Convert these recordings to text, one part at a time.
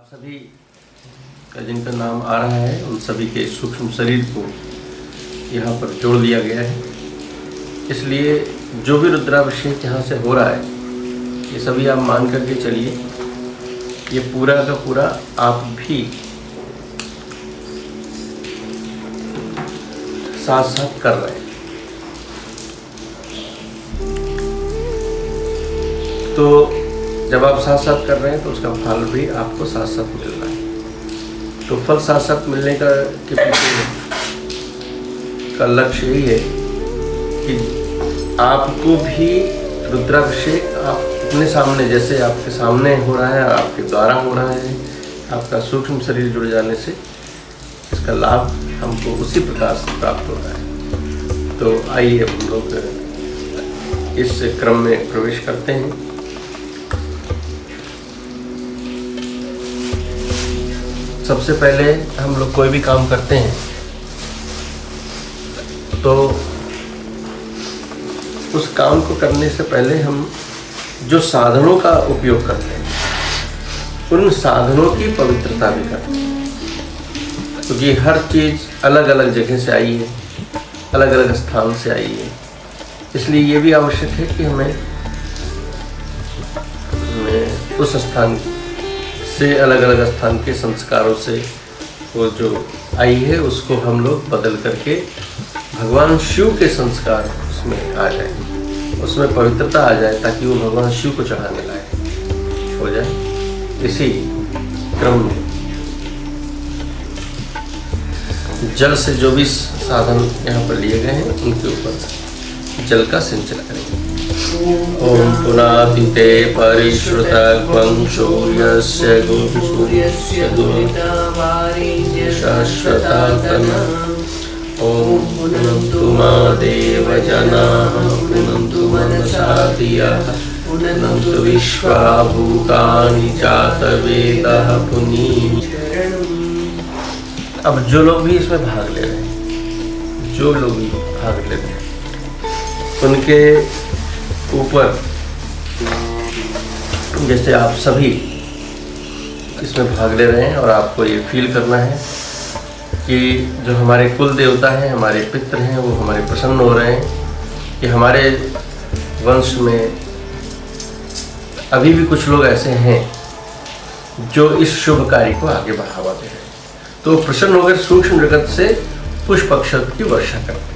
सभी का जिनका नाम आ रहा है उन सभी के सूक्ष्म शरीर को यहाँ पर जोड़ दिया गया है। इसलिए जो भी रुद्राभिषेक यहाँ से हो रहा है ये सभी आप मान करके चलिए, ये पूरा का पूरा आप भी साथ साथ कर रहे हैं। तो जब आप साथ साथ कर रहे हैं तो उसका फल भी आपको साथ साथ मिल रहा है। तो फल साथ साथ मिलने का के पीछे का लक्ष्य यही है कि आपको भी रुद्राभिषेक आप अपने सामने, जैसे आपके सामने हो रहा है, आपके द्वारा हो रहा है, आपका सूक्ष्म शरीर जुड़ जाने से इसका लाभ हमको उसी प्रकार से प्राप्त हो रहा है। तो आइए हम लोग इस क्रम में प्रवेश करते हैं। सबसे पहले हम लोग कोई भी काम करते हैं तो उस काम को करने से पहले हम जो साधनों का उपयोग करते हैं उन साधनों की पवित्रता भी करते हैं, क्योंकि हर चीज़ अलग अलग जगह से आई है, अलग अलग स्थान से आई है। इसलिए ये भी आवश्यक है कि हमें उस स्थान से, अलग अलग स्थान के संस्कारों से वो जो आई है उसको हम लोग बदल करके भगवान शिव के संस्कार उसमें आ जाए, उसमें पवित्रता आ जाए, ताकि वो भगवान शिव को चढ़ाने लायक हो जाए। इसी क्रम में जल से जो भी साधन यहाँ पर लिए गए हैं उनके ऊपर जल का सिंचन करेंगे। ओम पुनातिते परिश्रुतं सूर्यस्य सूर्यस्य शाश्वतातना ओम पुनन्तु मा देव जनाः पुनन्तु मनसा धियः पुनन्तु विश्वा भूतानि जातवेदः पुनीत्। अब जो लोग भी इसमें भाग ले रहे हैं, जो लोग भी भाग ले रहे हैं उनके ऊपर, जैसे आप सभी इसमें भाग ले रहे हैं और आपको ये फील करना है कि जो हमारे कुल देवता हैं, हमारे पितृ हैं, वो हमारे प्रसन्न हो रहे हैं कि हमारे वंश में अभी भी कुछ लोग ऐसे हैं जो इस शुभ कार्य को आगे बढ़ावा दे रहे हैं। तो प्रसन्न होकर सूक्ष्म जगत से पुष्प अक्षत की वर्षा करते हैं।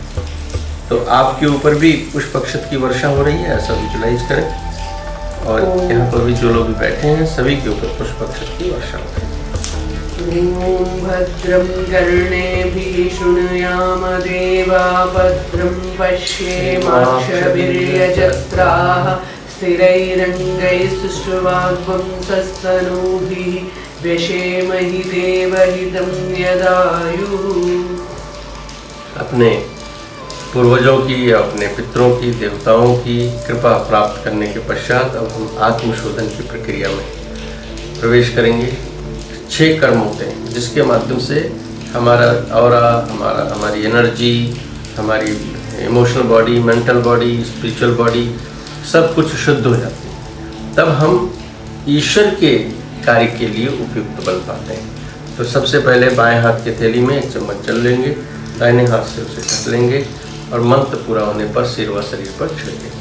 तो आपके ऊपर भी पुष्प अक्षत की वर्षा हो रही है, ऐसा विजुलाइज करें। और यहाँ पर भी जो लोग भी बैठे हैं सभी के ऊपर पुष्प अक्षत की वर्षा हो रही है। ओम भद्रं कर्णेभिः शृणुयाम देवा भद्रं पश्येमाक्षभिर्यजत्राः स्थिरैरङ्गैस्तुष्टुवाग्वंसस्तनूभिः व्यशेमहि देवहितं यदायुः। अपने पूर्वजों की या अपने पितरों की, देवताओं की कृपा प्राप्त करने के पश्चात अब हम आत्मशोधन की प्रक्रिया में प्रवेश करेंगे। 6 कर्म होते हैं जिसके माध्यम से हमारा ऑरा, हमारी एनर्जी, हमारी emotional body, mental body, spiritual body सब कुछ शुद्ध हो जाती है। तब हम ईश्वर के कार्य के लिए उपयुक्त बन पाते हैं। तो सबसे पहले बाएं हाथ की थैली में 1 चम्मच जल लेंगे, दाहिने हाथ से उसे ढक लेंगे और मंत्र पूरा होने पर सिर व शरीर पर छिड़केंगे।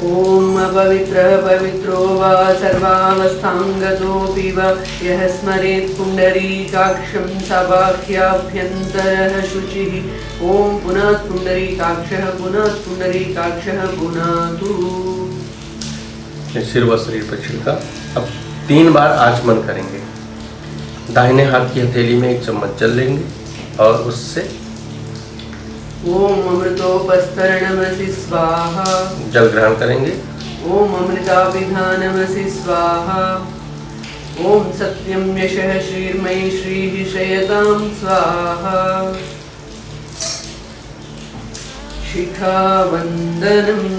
ओम अपवित्रः पवित्रो वा सर्वावस्थांगतोऽपि वा यः स्मरेत् पुण्डरीकाक्षं सबाह्याभ्यन्तरः शुचिः। ओम पुनात् पुण्डरीकाक्षः पुनात् पुण्डरीकाक्षः पुनातु। सिर व शरीर पर छिड़का। अब 3 बार आचमन करेंगे। दाहिने हाथ की हथेली में 1 चम्मच जल लेंगे और उससे ओम अमृतोपस्तरणमसि स्वाहा। जल ग्रहण करेंगे। ओम अमृताभिधानमसि स्वाहा। ओम सत्यं यशः श्रीर्मयि श्रीः शयतां स्वाहा। शिखावन्दनम्।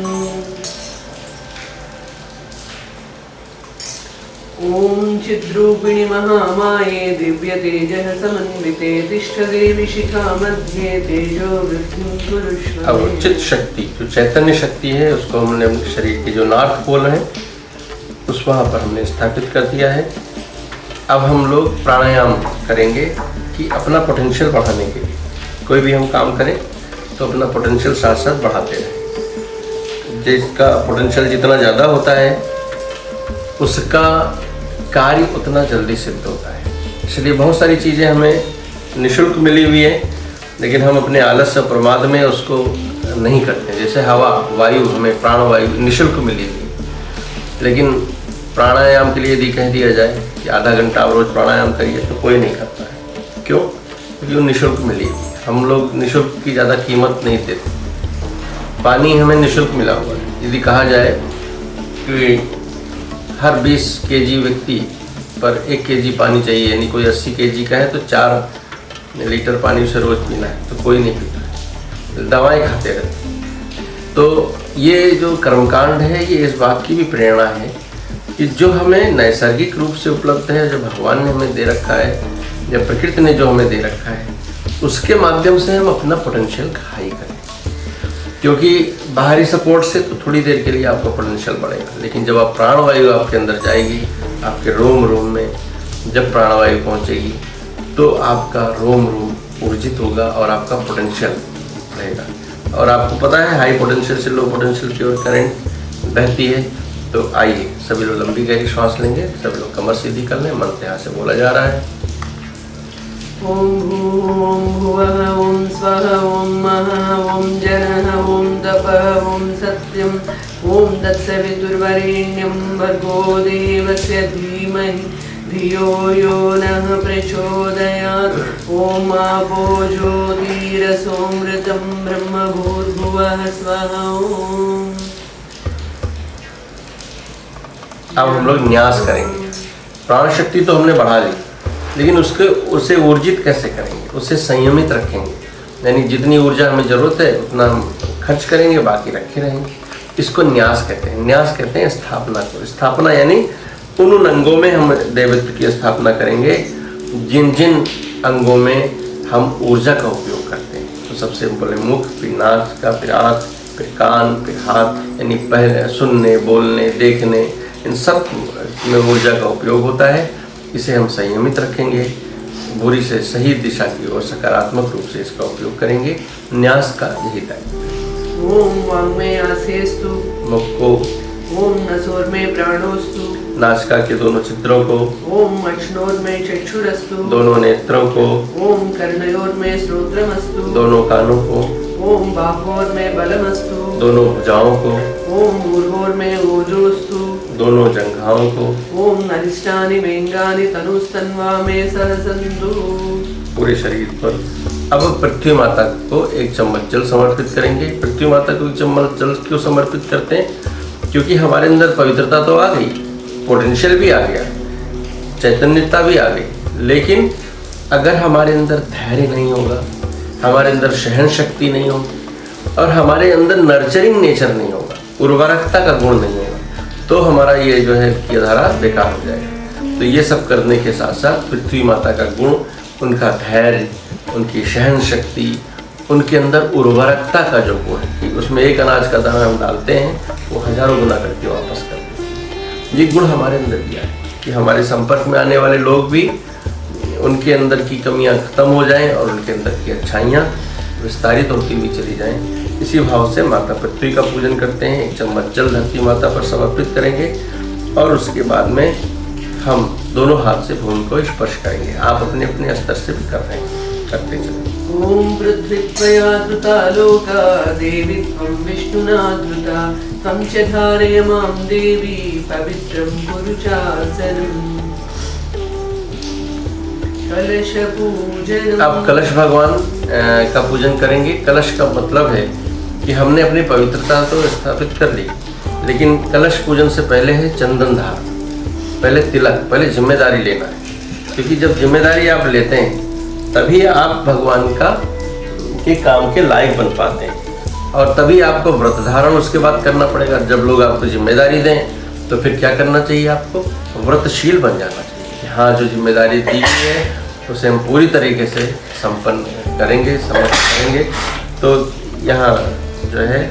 ओम चिद्रूपिणि महामाये दिव्य तेजः समन्विते तिष्ठ देवी शिखा मध्ये तेजो वृद्धिं कुरुष्व। अब चित्त शक्ति, जो चैतन्य शक्ति है, उसको हमने अपने शरीर के जो नॉर्थ पोल है उस वहाँ पर हमने स्थापित कर दिया है। अब हम लोग प्राणायाम करेंगे कि अपना पोटेंशियल बढ़ाने के लिए। कोई भी हम काम करें तो अपना पोटेंशियल साथ साथ बढ़ाते रहें। जिसका पोटेंशियल जितना ज़्यादा होता है उसका कार्य उतना जल्दी सिद्ध होता है। इसलिए बहुत सारी चीज़ें हमें निःशुल्क मिली हुई है, लेकिन हम अपने आलस्य और प्रमाद में उसको नहीं करते। जैसे हवा, वायु, हमें प्राणवायु निःशुल्क मिली हुई, लेकिन प्राणायाम के लिए यदि कह दिया जाए कि आधा घंटा आप रोज़ प्राणायाम करिए तो कोई नहीं करता है। क्यों? क्योंकि वो निःशुल्क मिली हुई। हम लोग निःशुल्क की ज़्यादा कीमत नहीं देते। पानी हमें निःशुल्क मिला हुआ है। यदि कहा जाए कि हर 20 केजी व्यक्ति पर 1 केजी पानी चाहिए, यानी कोई 80 केजी का है तो 4 लीटर पानी उसे रोज़ पीना है, तो कोई नहीं पीता, दवाएं खाते रहते। तो ये जो कर्मकांड है ये इस बात की भी प्रेरणा है कि जो हमें नैसर्गिक रूप से उपलब्ध है, जो भगवान ने हमें दे रखा है या प्रकृति ने जो हमें दे रखा है, उसके माध्यम से हम अपना पोटेंशियल हाई करें। क्योंकि बाहरी सपोर्ट से तो थोड़ी देर के लिए आपका पोटेंशियल बढ़ेगा, लेकिन जब आप प्राणवायु आपके अंदर जाएगी, आपके रोम रोम में जब प्राणवायु पहुंचेगी तो आपका रोम रोम ऊर्जित होगा और आपका पोटेंशियल रहेगा। और आपको पता है हाई पोटेंशियल से लो पोटेंशियल की ओर करंट बहती है। तो आइए सभी लोग लंबी गहरी श्वास लेंगे, सभी लोग कमर सीधी कर लें। मंत्र यहाँ से बोला जा रहा है। ओम भूम भुवः ओम स्वः ओम महः ओम जनः ओम तपः ओम सत्यम ओम तत्सवितुर्वरेण्यं भर्गो देवस्य धीमहि धियो यो नः प्रचोदयात्। ओम आपो ज्योतिरसोमृतं ब्रह्म भूर्भुवः स्वः ओम। अब हम लोग न्यास करेंगे। प्राण शक्ति तो हमने बढ़ा ली, लेकिन उसे ऊर्जित कैसे करेंगे, उसे संयमित रखेंगे। यानी जितनी ऊर्जा हमें ज़रूरत है उतना हम खर्च करेंगे, बाकी रखे रहेंगे। इसको न्यास कहते हैं। न्यास कहते हैं स्थापना को। स्थापना यानी उन अंगों में हम देवत्व की स्थापना करेंगे जिन जिन अंगों में हम ऊर्जा का उपयोग करते हैं। तो सबसे पहले मुख, फिर नाक का, फिर आँख, फिर कान, फिर हाथ, यानी पहले सुनने, बोलने, देखने, इन सब में ऊर्जा का उपयोग होता है। इसे हम संयमित रखेंगे, बुरी से सही दिशा की ओर सकारात्मक रूप से इसका उपयोग करेंगे। न्यास का यही टाइप। ओम वाङ्मे आसेस्तु, मुख को, ओम नसोर्मे प्राणोस्तु, नासिका के दोनों छिद्रों को, ओम अश्नोर्मे चक्षुरस्तु, दोनों नेत्रों को, ओम कर्णयोर्मे श्रोत्रमस्तु, दोनों कानों को, ओम बाहोर्मे बलमस्तु, दोनों भुजाओं को, ओम ऊर्ध्वोर्मे ओजोस्तु, दोनों जंघाओं को, ओम अरिष्टानि मेंगानि तनुस्तन्वा मे सहसन्तु। पूरे शरीर पर। अब पृथ्वी माता को 1 चम्मच जल समर्पित करेंगे। पृथ्वी माता को 1 चम्मच जल क्यों समर्पित करते हैं? क्योंकि हमारे अंदर पवित्रता तो आ गई, पोटेंशियल भी आ गया, चैतन्यता भी आ गई, लेकिन अगर हमारे अंदर धैर्य नहीं होगा, हमारे अंदर सहन शक्ति नहीं होगी और हमारे अंदर नर्चरिंग नेचर नहीं होगा, उर्वरकता का गुण नहीं होगा, तो हमारा ये जो है धारा बेकार हो जाएगा। तो ये सब करने के साथ साथ पृथ्वी माता का गुण, उनका धैर्य, उनकी सहन शक्ति, उनके अंदर उर्वरकता का जो गुण है, उसमें 1 अनाज का दाना हम डालते हैं वो हजारों गुना करके वापस करते हैं। ये गुण हमारे अंदर भी है कि हमारे संपर्क में आने वाले लोग भी उनके अंदर की कमियां खत्म हो जाएं और उनके अंदर की अच्छाइयां विस्तारित होती हुई चली जाएं। इसी भाव से माता पृथ्वी का पूजन करते हैं। 1 चम्मच जल धरती माता पर समर्पित करेंगे और उसके बाद में हम दोनों हाथ से भूमि को स्पर्श करेंगे। आप अपने अपने स्तर से भी कर रहे हैं, करते चलें। ओम पृथ्वी त्वया धृता लोका देवी त्वं विष्णुना धृता त्वं च धारय मां देवी पवित्रं कुरु चासनम्। कलश पूजन। अब कलश भगवान का पूजन करेंगे। कलश का मतलब है कि हमने अपनी पवित्रता तो स्थापित कर ली, लेकिन कलश पूजन से पहले है चंदन धार, पहले तिलक, पहले जिम्मेदारी लेना है। क्योंकि जब जिम्मेदारी आप लेते हैं तभी आप भगवान के काम के लायक बन पाते हैं और तभी आपको व्रत धारण उसके बाद करना पड़ेगा। जब लोग आपको जिम्मेदारी दें तो फिर क्या करना चाहिए? आपको व्रतशील बन जाना चाहिए कि हाँ, जो जिम्मेदारी दी गई है उसे हम पूरी तरीके से संपन्न करेंगे, समर्पित करेंगे। तो यहाँ जो है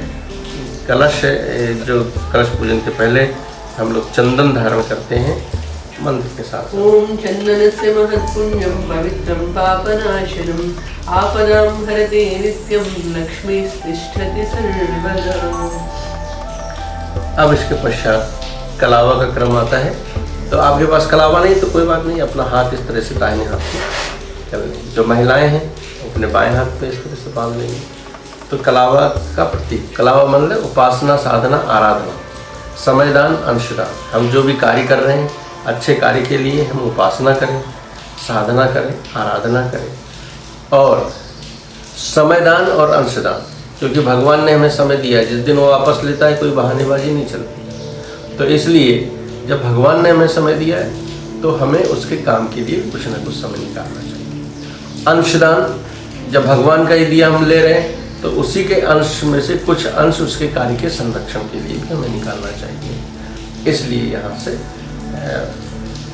कलश, जो कलश पूजन के पहले हम लोग चंदन धारण करते हैं मंत्र के साथ। ओम चंदनस्य महत्पुण्यं पवित्रं पापनाशनम् आपदां हरते नित्यं लक्ष्मीस्तिष्ठति सर्वदा। अब इसके पश्चात कलावा का क्रम आता है। तो आपके पास कलावा नहीं तो कोई बात नहीं, अपना हाथ इस तरह से दाहिने हाथ में कर लें। जो महिलाएं हैं अपने बाएं हाथ पे इस तरह से बांध लेंगे। तो कलावा का प्रतीक, कलावा मतलब उपासना, साधना, आराधना, समयदान, अंशदान। हम जो भी कार्य कर रहे हैं अच्छे कार्य के लिए हम उपासना करें, साधना करें, आराधना करें और समयदान और अंशदान, क्योंकि भगवान ने हमें समय दिया है। जिस दिन वो वापस लेता है कोई बहानेबाजी नहीं चलती। तो इसलिए जब भगवान ने हमें समय दिया है तो हमें उसके काम के लिए कुछ ना कुछ समय निकालना चाहिए। अंशदान, जब भगवान का ही दिया हम ले रहे हैं तो उसी के अंश में से कुछ अंश उसके कार्य के संरक्षण के लिए भी हमें निकालना चाहिए। इसलिए यहाँ से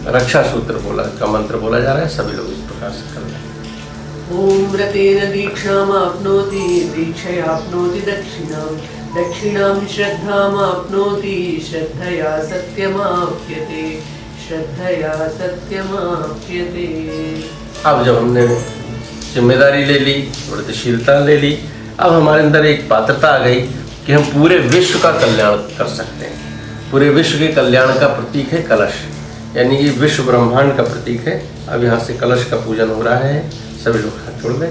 रक्षा सूत्र का मंत्र बोला जा रहा है। सभी लोग इस प्रकार से कर रहे हैं। ओम व्रतेन दीक्षामाप्नोति दीक्षयाप्नोति दक्षिणां दक्षिणां श्रद्धामाप्नोति श्रद्धया सत्यमाप्यते श्रद्धया सत्यमाप्यते। अब जब हमने जिम्मेदारी ले ली, व्रतशीलता ले ली, अब हमारे अंदर एक पात्रता आ गई कि हम पूरे विश्व का कल्याण कर सकते हैं। पूरे विश्व के कल्याण का प्रतीक है कलश, यानी कि विश्व ब्रह्मांड का प्रतीक है। अब यहाँ से कलश का पूजन हो रहा है। सभी लोग हाथ जोड़ दें।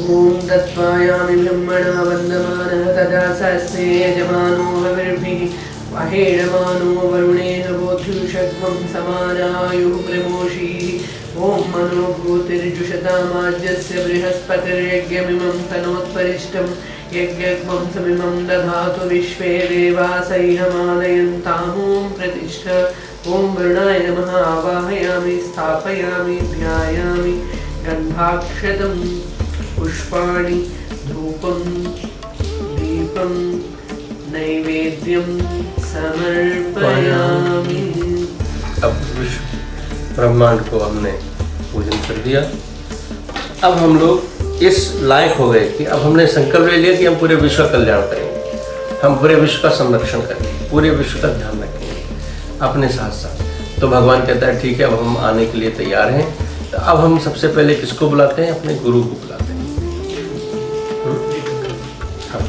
ओम तत्त्वायामि ब्रह्मणा वन्दमानः तदा सहस्रे यजमानो हविर्भिः वहेडमानो वरुणेन बोध्युषग्मं समानायुः प्रमोषीः। ओम मनो भूतिर्जुषतामाज्यस्य बृहस्पतिर्यज्ञमिमं तनोत्परिष्टं यज्ञग्मं समिमं दधातु विश्वे देवासह्यमानयन्तामों प्रतिष्ठ। ओम वरुणाय नमः आवाहयामि स्थापयामि ध्यायामि गन्धाक्षतं पुष्पाणि धूपं दीपं नैवेद्यं समर्पयामि। अब विश्व ब्रह्मांड को हमने पूजन कर दिया। अब हम लोग इस लायक हो गए कि अब हमने संकल्प ले लिया कि हम पूरे विश्व का कल्याण करेंगे, हम पूरे विश्व का संरक्षण करेंगे, पूरे विश्व का ध्यान रखेंगे अपने साथ साथ। तो भगवान कहता है ठीक है, अब हम आने के लिए तैयार हैं। तो अब हम सबसे पहले किसको बुलाते हैं? अपने गुरु को बुलाते हैं। हाँ,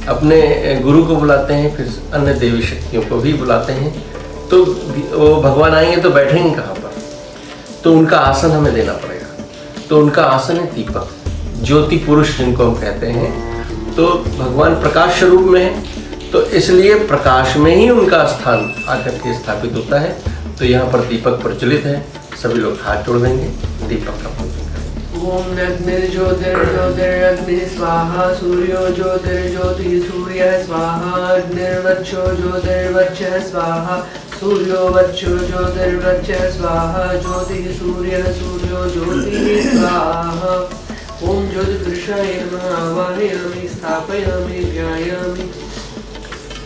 अपने गुरु को बुलाते हैं, फिर अन्य देवी शक्तियों को भी बुलाते हैं। तो वो भगवान आएंगे तो बैठेंगे कहाँ पर? तो उनका आसन हमें देना पड़ेगा। तो उनका आसन है दीपक, ज्योति पुरुष जिनको हम कहते हैं। तो भगवान प्रकाश स्वरूप में है, तो इसलिए प्रकाश में ही उनका स्थान आकर के स्थापित होता है। तो यहाँ पर दीपक प्रचलित है। सभी लोग हाथ जोड़ देंगे, दीपक का पूजन करेंगे। ओम अग्निर्ज्योतिर्ज्योतिरग्निः स्वाहा सूर्यो ज्योतिर्ज्योतिः सूर्यः स्वाहा अग्निर्वक्षो ज्योतिर्वक्षः स्वाहा सूर्यो वक्षो ज्योतिर्वक्षः स्वाहा ज्योतिः सूर्यः सूर्यो ज्योतिः स्वाहा। ओम ज्योतिपुरुषाय नमः आवाहयामि स्थापयामि ध्यायामि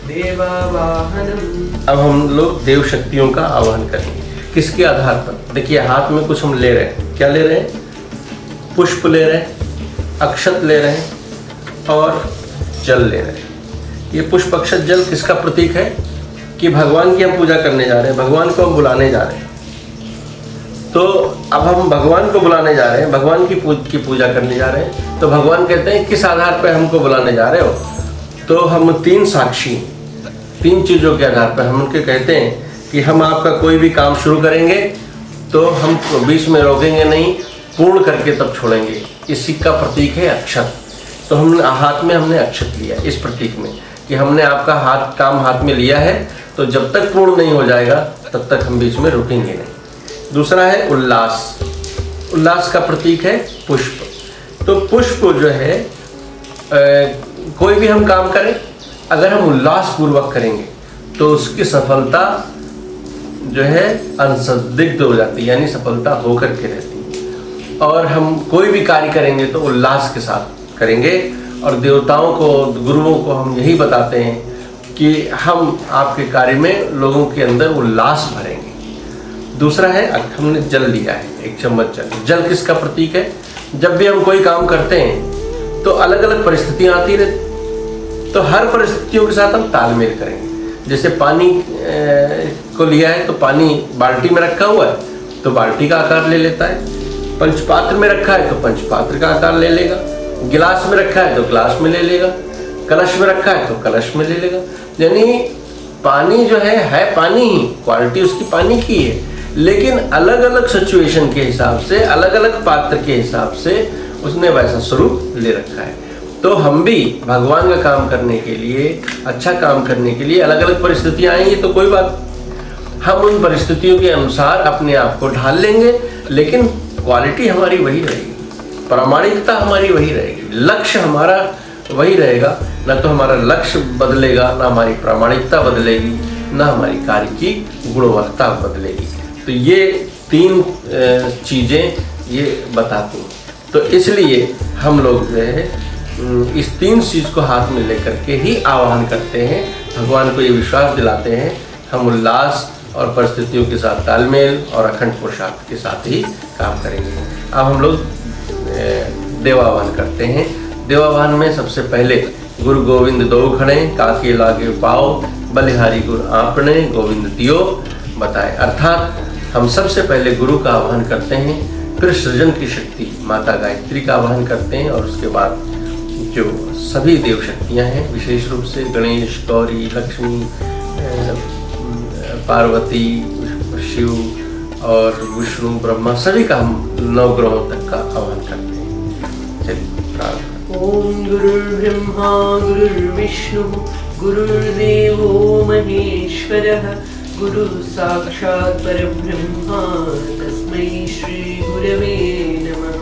देवावाहनम्। अब हम लोग देव शक्तियों का आह्वान करेंगे। किसके आधार पर? देखिए, हाथ में कुछ हम ले रहे हैं। क्या ले रहे हैं? पुष्प ले रहे हैं, अक्षत ले रहे हैं और जल ले रहे हैं। ये पुष्प, अक्षत, जल किसका प्रतीक है? कि भगवान की हम पूजा करने जा रहे हैं, भगवान को हम बुलाने जा रहे हैं। तो अब हम भगवान को बुलाने जा रहे हैं, भगवान की पूजा करने जा रहे हैं। तो भगवान कहते हैं किस आधार पर हमको बुलाने जा रहे हो? तो हम तीन साक्षी, तीन चीज़ों के आधार पर हम उनके कहते हैं कि हम आपका कोई भी काम शुरू करेंगे तो हम बीच में रोकेंगे नहीं, पूर्ण करके तब छोड़ेंगे। इसी का प्रतीक है अक्षत। तो हम हाथ में हमने अक्षत लिया इस प्रतीक में कि हमने आपका काम हाथ में लिया है, तो जब तक पूर्ण नहीं हो जाएगा तब तक हम बीच में रुकेंगे नहीं। दूसरा है उल्लास। उल्लास का प्रतीक है पुष्प। तो पुष्प जो है कोई भी हम काम करें, अगर हम उल्लास पूर्वक करेंगे तो उसकी सफलता जो है असंदिग्ध हो जाती है, यानी सफलता होकर के रहती है। और हम कोई भी कार्य करेंगे तो उल्लास के साथ करेंगे। और देवताओं को, गुरुओं को हम यही बताते हैं कि हम आपके कार्य में लोगों के अंदर उल्लास भरेंगे। दूसरा है, हमने जल लिया है, एक चम्मच जल। जल किसका प्रतीक है? जब भी हम कोई काम करते हैं तो अलग अलग परिस्थितियां आती रहती, तो हर परिस्थितियों के साथ हम तालमेल करेंगे। जैसे पानी को लिया है तो पानी बाल्टी में रखा हुआ है तो बाल्टी का आकार ले लेता है, पंचपात्र में रखा है तो पंचपात्र का आकार ले लेगा, गिलास में रखा है तो गिलास में ले लेगा, कलश में रखा है तो कलश में ले लेगा। यानी पानी जो है पानी ही, क्वालिटी उसकी पानी की है, लेकिन अलग अलग सिचुएशन के हिसाब से, अलग अलग पात्र के हिसाब से उसने वैसा स्वरूप ले रखा है। तो हम भी भगवान का काम करने के लिए, अच्छा काम करने के लिए अलग अलग परिस्थितियां आएंगी तो कोई बात, हम उन परिस्थितियों के अनुसार अपने आप को ढाल लेंगे, लेकिन क्वालिटी हमारी वही रहेगी, प्रामाणिकता हमारी वही रहेगी, लक्ष्य हमारा वही रहेगा। ना तो हमारा लक्ष्य बदलेगा, ना हमारी प्रामाणिकता बदलेगी, ना हमारी कार्य की गुणवत्ता बदलेगी। तो ये 3 चीज़ें ये बताती हैं। तो इसलिए हम लोग जो है इस 3 चीज़ को हाथ में लेकर के ही आह्वान करते हैं, भगवान को ये विश्वास दिलाते हैं, हम उल्लास और परिस्थितियों के साथ तालमेल और अखंड पुरुषार्थ के साथ ही काम करेंगे। अब हम लोग देवावान करते हैं। देवावान में सबसे पहले गुरु गोविंद दो खड़े, काके लागे पाओ, बलिहारी गुरु आपने, गोविंद दियो बताए। अर्थात हम सबसे पहले गुरु का आह्वान करते हैं, फिर सृजन की शक्ति माता गायत्री का आह्वान करते हैं, और उसके बाद जो सभी देव शक्तियाँ हैं, विशेष रूप से गणेश, गौरी, लक्ष्मी, पार्वती, शिव और विष्णु, ब्रह्मा, सभी का हम 9 ग्रहों तक का आह्वान करते हैं। चलिए प्रारंभ। ओम गुरुर्ब्रह्मा गुरुर्विष्णु गुरुर्देवो महेश्वरः, गुरु साक्षात् परब्रह्मा तस्मै श्री गुरवे नमः।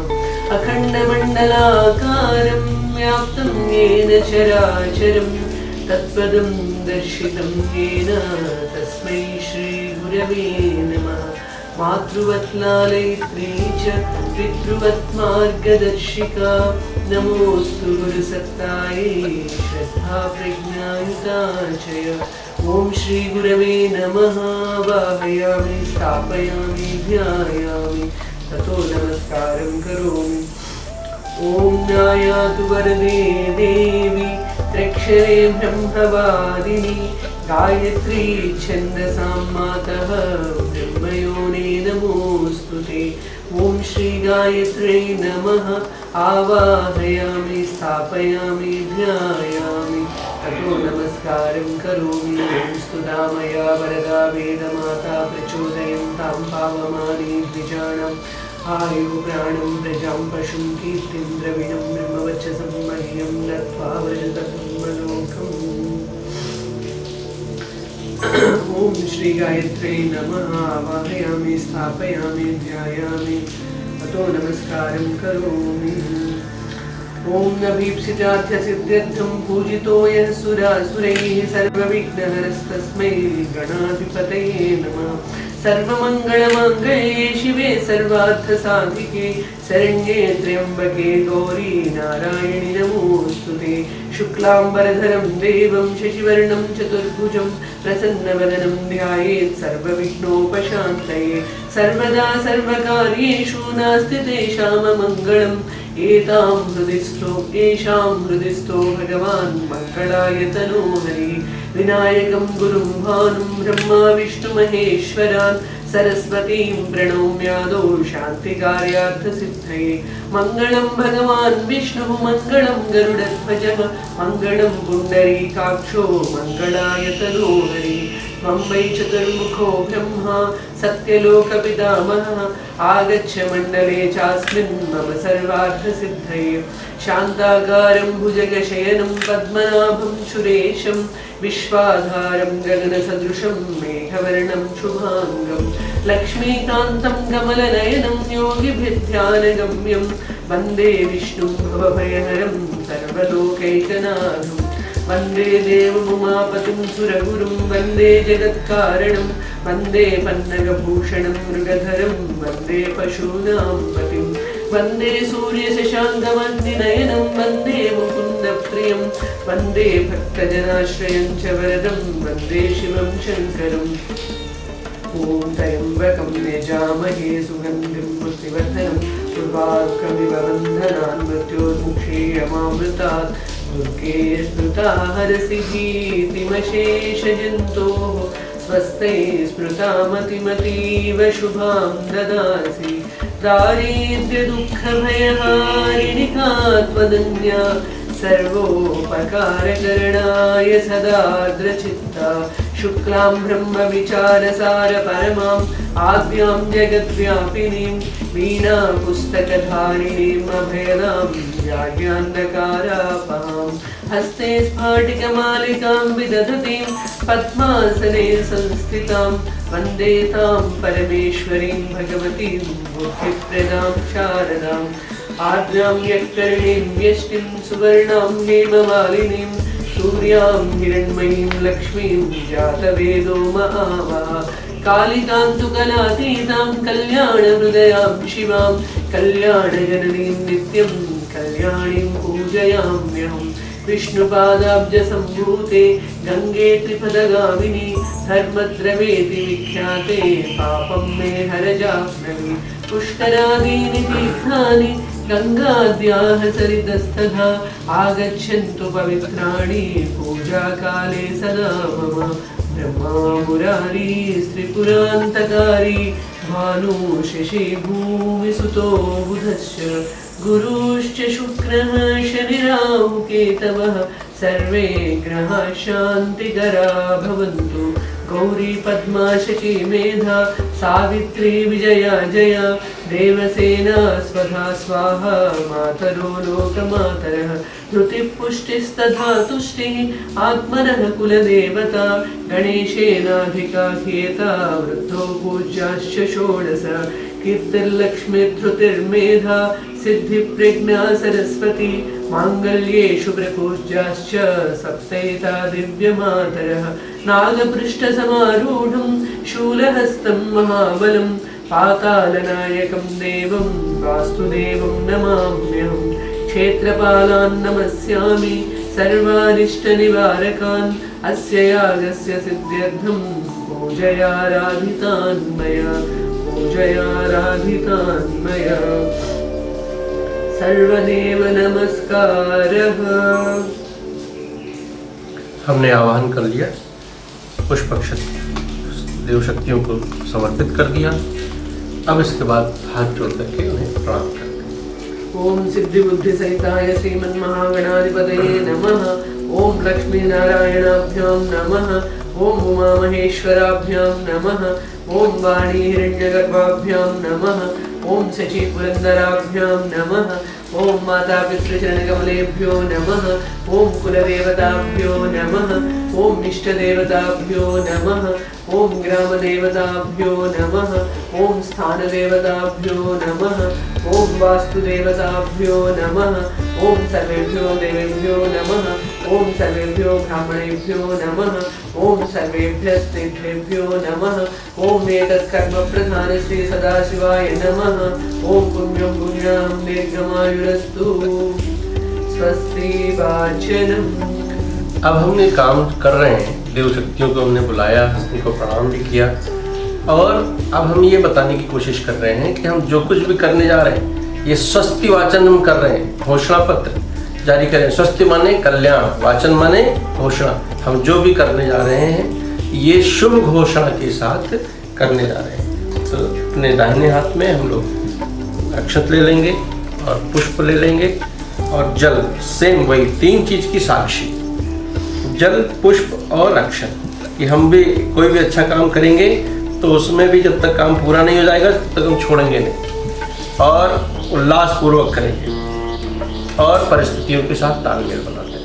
अखण्डमण्डलाकारं व्याप्तं येन चराचरं, तत्पदं दर्शितं येन तस्मै श्री गुरवे नमः। मातृवत्लालयित्री च पितृवत् मार्गदर्शिका, नमोऽस्तु गुरुसत्तायै श्रद्धा प्रज्ञायुता च। ओम श्री गुरवे नमः। वाहयामि, स्थापयामि, ध्यायामि, ततो नमस्कारं करोमि। ओम न्यायातु वरदे देवी त्र्यक्षरे ब्रह्मवादिनी, गायत्री छन्दसां मातः ब्रह्मयोने नमोऽस्तुते। ओम श्री गायत्र्यै नमः। आवाहयामि, स्थापयामि, ध्यायामि, ततो नमस्कारं करोमि। ओम स्तुता मया वरदा वेदमाता, प्रचोदयन्तां पावमानी द्विजानाम् आयु प्राणं प्रजां पशुं कीर्तिं द्रविणं ब्रह्मवचसं मह्यं दत्त्वा व्रजतमलोकम्। ओम श्री गायत्र्यै नमः। आवाहयामि, स्थापयामि, ध्यायामि, ततो नमस्कारं करोमि। ओम नभीप्सितार्थ सिद्ध्यर्थं पूजितो यः सुरासुरैः, सर्वविघ्नहरस्तस्मै गणाधिपतये नमः। सर्वमङ्गलमाङ्गल्ये शिवे सर्वार्थसाधिके, शरण्ये त्र्यम्बके गौरी नारायणि नमोऽस्तुते। शुक्लाम्बरधरं देवं शशिवर्णं चतुर्भुजं, प्रसन्नवदनं ध्यायेत् सर्वविघ्नोपशान्तये। सर्वदा सर्वकार्येषु नास्ति तेषाममङ्गलम्, एतां हृदिस्थो भगवान् मङ्गलाय तनोहरिः। विनायकं गुरुं भानुं ब्रह्मा विष्णुमहेश्वरान्, सरस्वतीं प्रणौम्यादौ शान्तिकार्यार्थसिद्धये। मङ्गलं भगवान् विष्णुः, मङ्गलं गरुडध्वजः, मङ्गलं पुण्डरीकाक्षो, मङ्गलाय तनोहरिः। त्वं वै चतुर्मुखो ब्रह्मा सत्यलोकपितामहः, आगच्छ मण्डले चास्मिन् मम सर्वार्थसिद्धये। शान्ताकारं भुजगशयनं पद्मनाभं सुरेशं, विश्वाधारं गगनसदृशं मेघवर्णं शुभाङ्गं, लक्ष्मीकान्तं कमलनयनं योगिभिर्ध्यानगम्यं, वन्दे विष्णुं भवभयहरं सर्वलोकैकनाथं। वन्दे देवमुमापतिं सुरगुरुं, वन्दे जगत्कारणं, वन्दे पन्नगभूषणं मृगधरं, वन्दे पशूनां पतिं। वन्दे सूर्यशशाङ्कमग्निनयनं, वन्दे मुकुन्दप्रियं, वन्दे भक्तजनाश्रयं च वरदं, वन्दे शिवं शङ्करम्। ॐ त्र्यम्बकं यजामहे सुगन्धिं पुष्टिवर्धनं, उर्वारुकमिव बन्धनान् मृत्योर्मुक्षीयमामृतात्। दुर्गे स्मृता हरसि भीतिमशेषजन्तोः स्वस्ते स्मृता मतिमतीव शुभां ददासि दारिद्र्यदुःखभयहारिणि का त्वदन्या सर्वोपकारकरणाय सदार्द्रचित्ता शुक्लां ब्रह्मविचारसार परमाम् आद्यां जगद्व्यापिनीं वीणापुस्तकधारिणीम् अभयदां याज्ञान्धकारापहां हस्ते स्फाटिकमालिकां विदधतीं पद्मासने संस्थितां वन्दे तां परमेश्वरीं भगवतीं बुद्धिप्रदां शारदाम् आद्यां यत्कर्णीं व्यष्टिं सुवर्णां हेममालिनीं सूर्यां हिरण्मयीं लक्ष्मीं जातवेदो महावः कालिकान्तु कलातीतां कल्याणहृदयां शिवां कल्याणजननीं नित्यं कल्याणीं पूजयाम्यहम् विष्णुपादाब्जसम्भूते गंगे त्रिपदगामिनी धर्मद्रवेति विख्याते पापं मे हर जाह्नवी पुष्करादीनि तीर्थानि गंगाद्याः सरितस्तथा आगच्छन्तु पवित्राणि पूजाकाले सदा मम ब्रह्मा मुरारी त्रिपुरान्तकारी भानु शशि भूमिसुतो बुधश्च गुरुश्च शुक्रः शनिराहुकेतवः सर्वे ग्रहाः शान्तिकरा भवन्तु गौरी पद्मा शची मेधा सावित्री विजया जया देवसेना स्वधा स्वाहा मातरो लोकमातरः धृतिः पुष्टिस्तथा तुष्टिः आत्मनः कुलदेवता गणेशेनाधिका ह्येता वृद्धो पूज्याश्च षोडश कीर्तिर्लक्ष्मीर्धृतिर्मेधा सिद्धिप्रज्ञा सरस्वती माङ्गल्येषु प्रपूज्याश्च सप्तैता दिव्यमातरः नागपृष्ठसमारूढं शूलहस्तं महाबलं पातालनायकं देवं वास्तुदेवं नमाम्यहम् क्षेत्रपालान् नमस्यामि सर्वानिष्टनिवारकान् अस्य यागस्य सिद्ध्यर्थं पूजयाराधितान् मया सर्वदेव नमस्कारः। हमने आवाहन कर लिया, पुष्प देव शक्तियों को समर्पित कर दिया। अब इसके बाद हाथ जोड़ करके उन्हें प्रणाम करते हैं। ओम सिद्धि बुद्धि सहिताय श्रीमन्महागणाधिपतये नमः। ओम लक्ष्मी नारायणाभ्यां नमः। ओम उमा महेश्वराभ्यां नमः। ओम वाणी हिरण्यगर्भाभ्यां नमः। ओम शची पुरंदराभ्यां नमः। ओम माता पितृचरणकमलेभ्यो नमः। ओम कुलदेवताभ्यो नमः। ओम इष्टदेवताभ्यो नमः। ओम ग्रामदेवताभ्यो नमः। ओम स्थानदेवताभ्यो नमः। ओम वास्तुदेवताभ्यो नमः। ओम सर्वेभ्यो देवेभ्यो नमः। ओम सर्वेभ्यो ब्राह्मणेभ्यो नमः। ओम सर्वेभ्यस्तेभ्यो नमः। ओम एतत्कर्म प्रधान श्री सदाशिवाय नमः। ओम पुण्यं पुण्यां दीर्घमायुरस्तु। स्वस्ति वाचनम्। अब हम ये काम कर रहे हैं, देव शक्तियों को हमने बुलाया, उनको प्रणाम भी किया और अब हम ये बताने की कोशिश कर रहे हैं कि हम जो कुछ भी करने जा रहे हैं ये स्वस्ति वाचन हम कर रहे हैं, घोषणा पत्र जारी करें। स्वस्ति माने कल्याण, वाचन माने घोषणा। हम जो भी करने जा रहे हैं ये शुभ घोषणा के साथ करने जा रहे हैं। तो अपने दाहिने हाथ में हम लोग अक्षत ले लेंगे और पुष्प ले लेंगे और जल, सेम वही 3 चीज की साक्षी, जल पुष्प और अक्षत। कि हम भी कोई भी अच्छा काम करेंगे तो उसमें भी जब तक काम पूरा नहीं हो जाएगा तब तक हम छोड़ेंगे नहीं और उल्लास पूर्वक करेंगे और परिस्थितियों के साथ तालमेल बनाते हैं।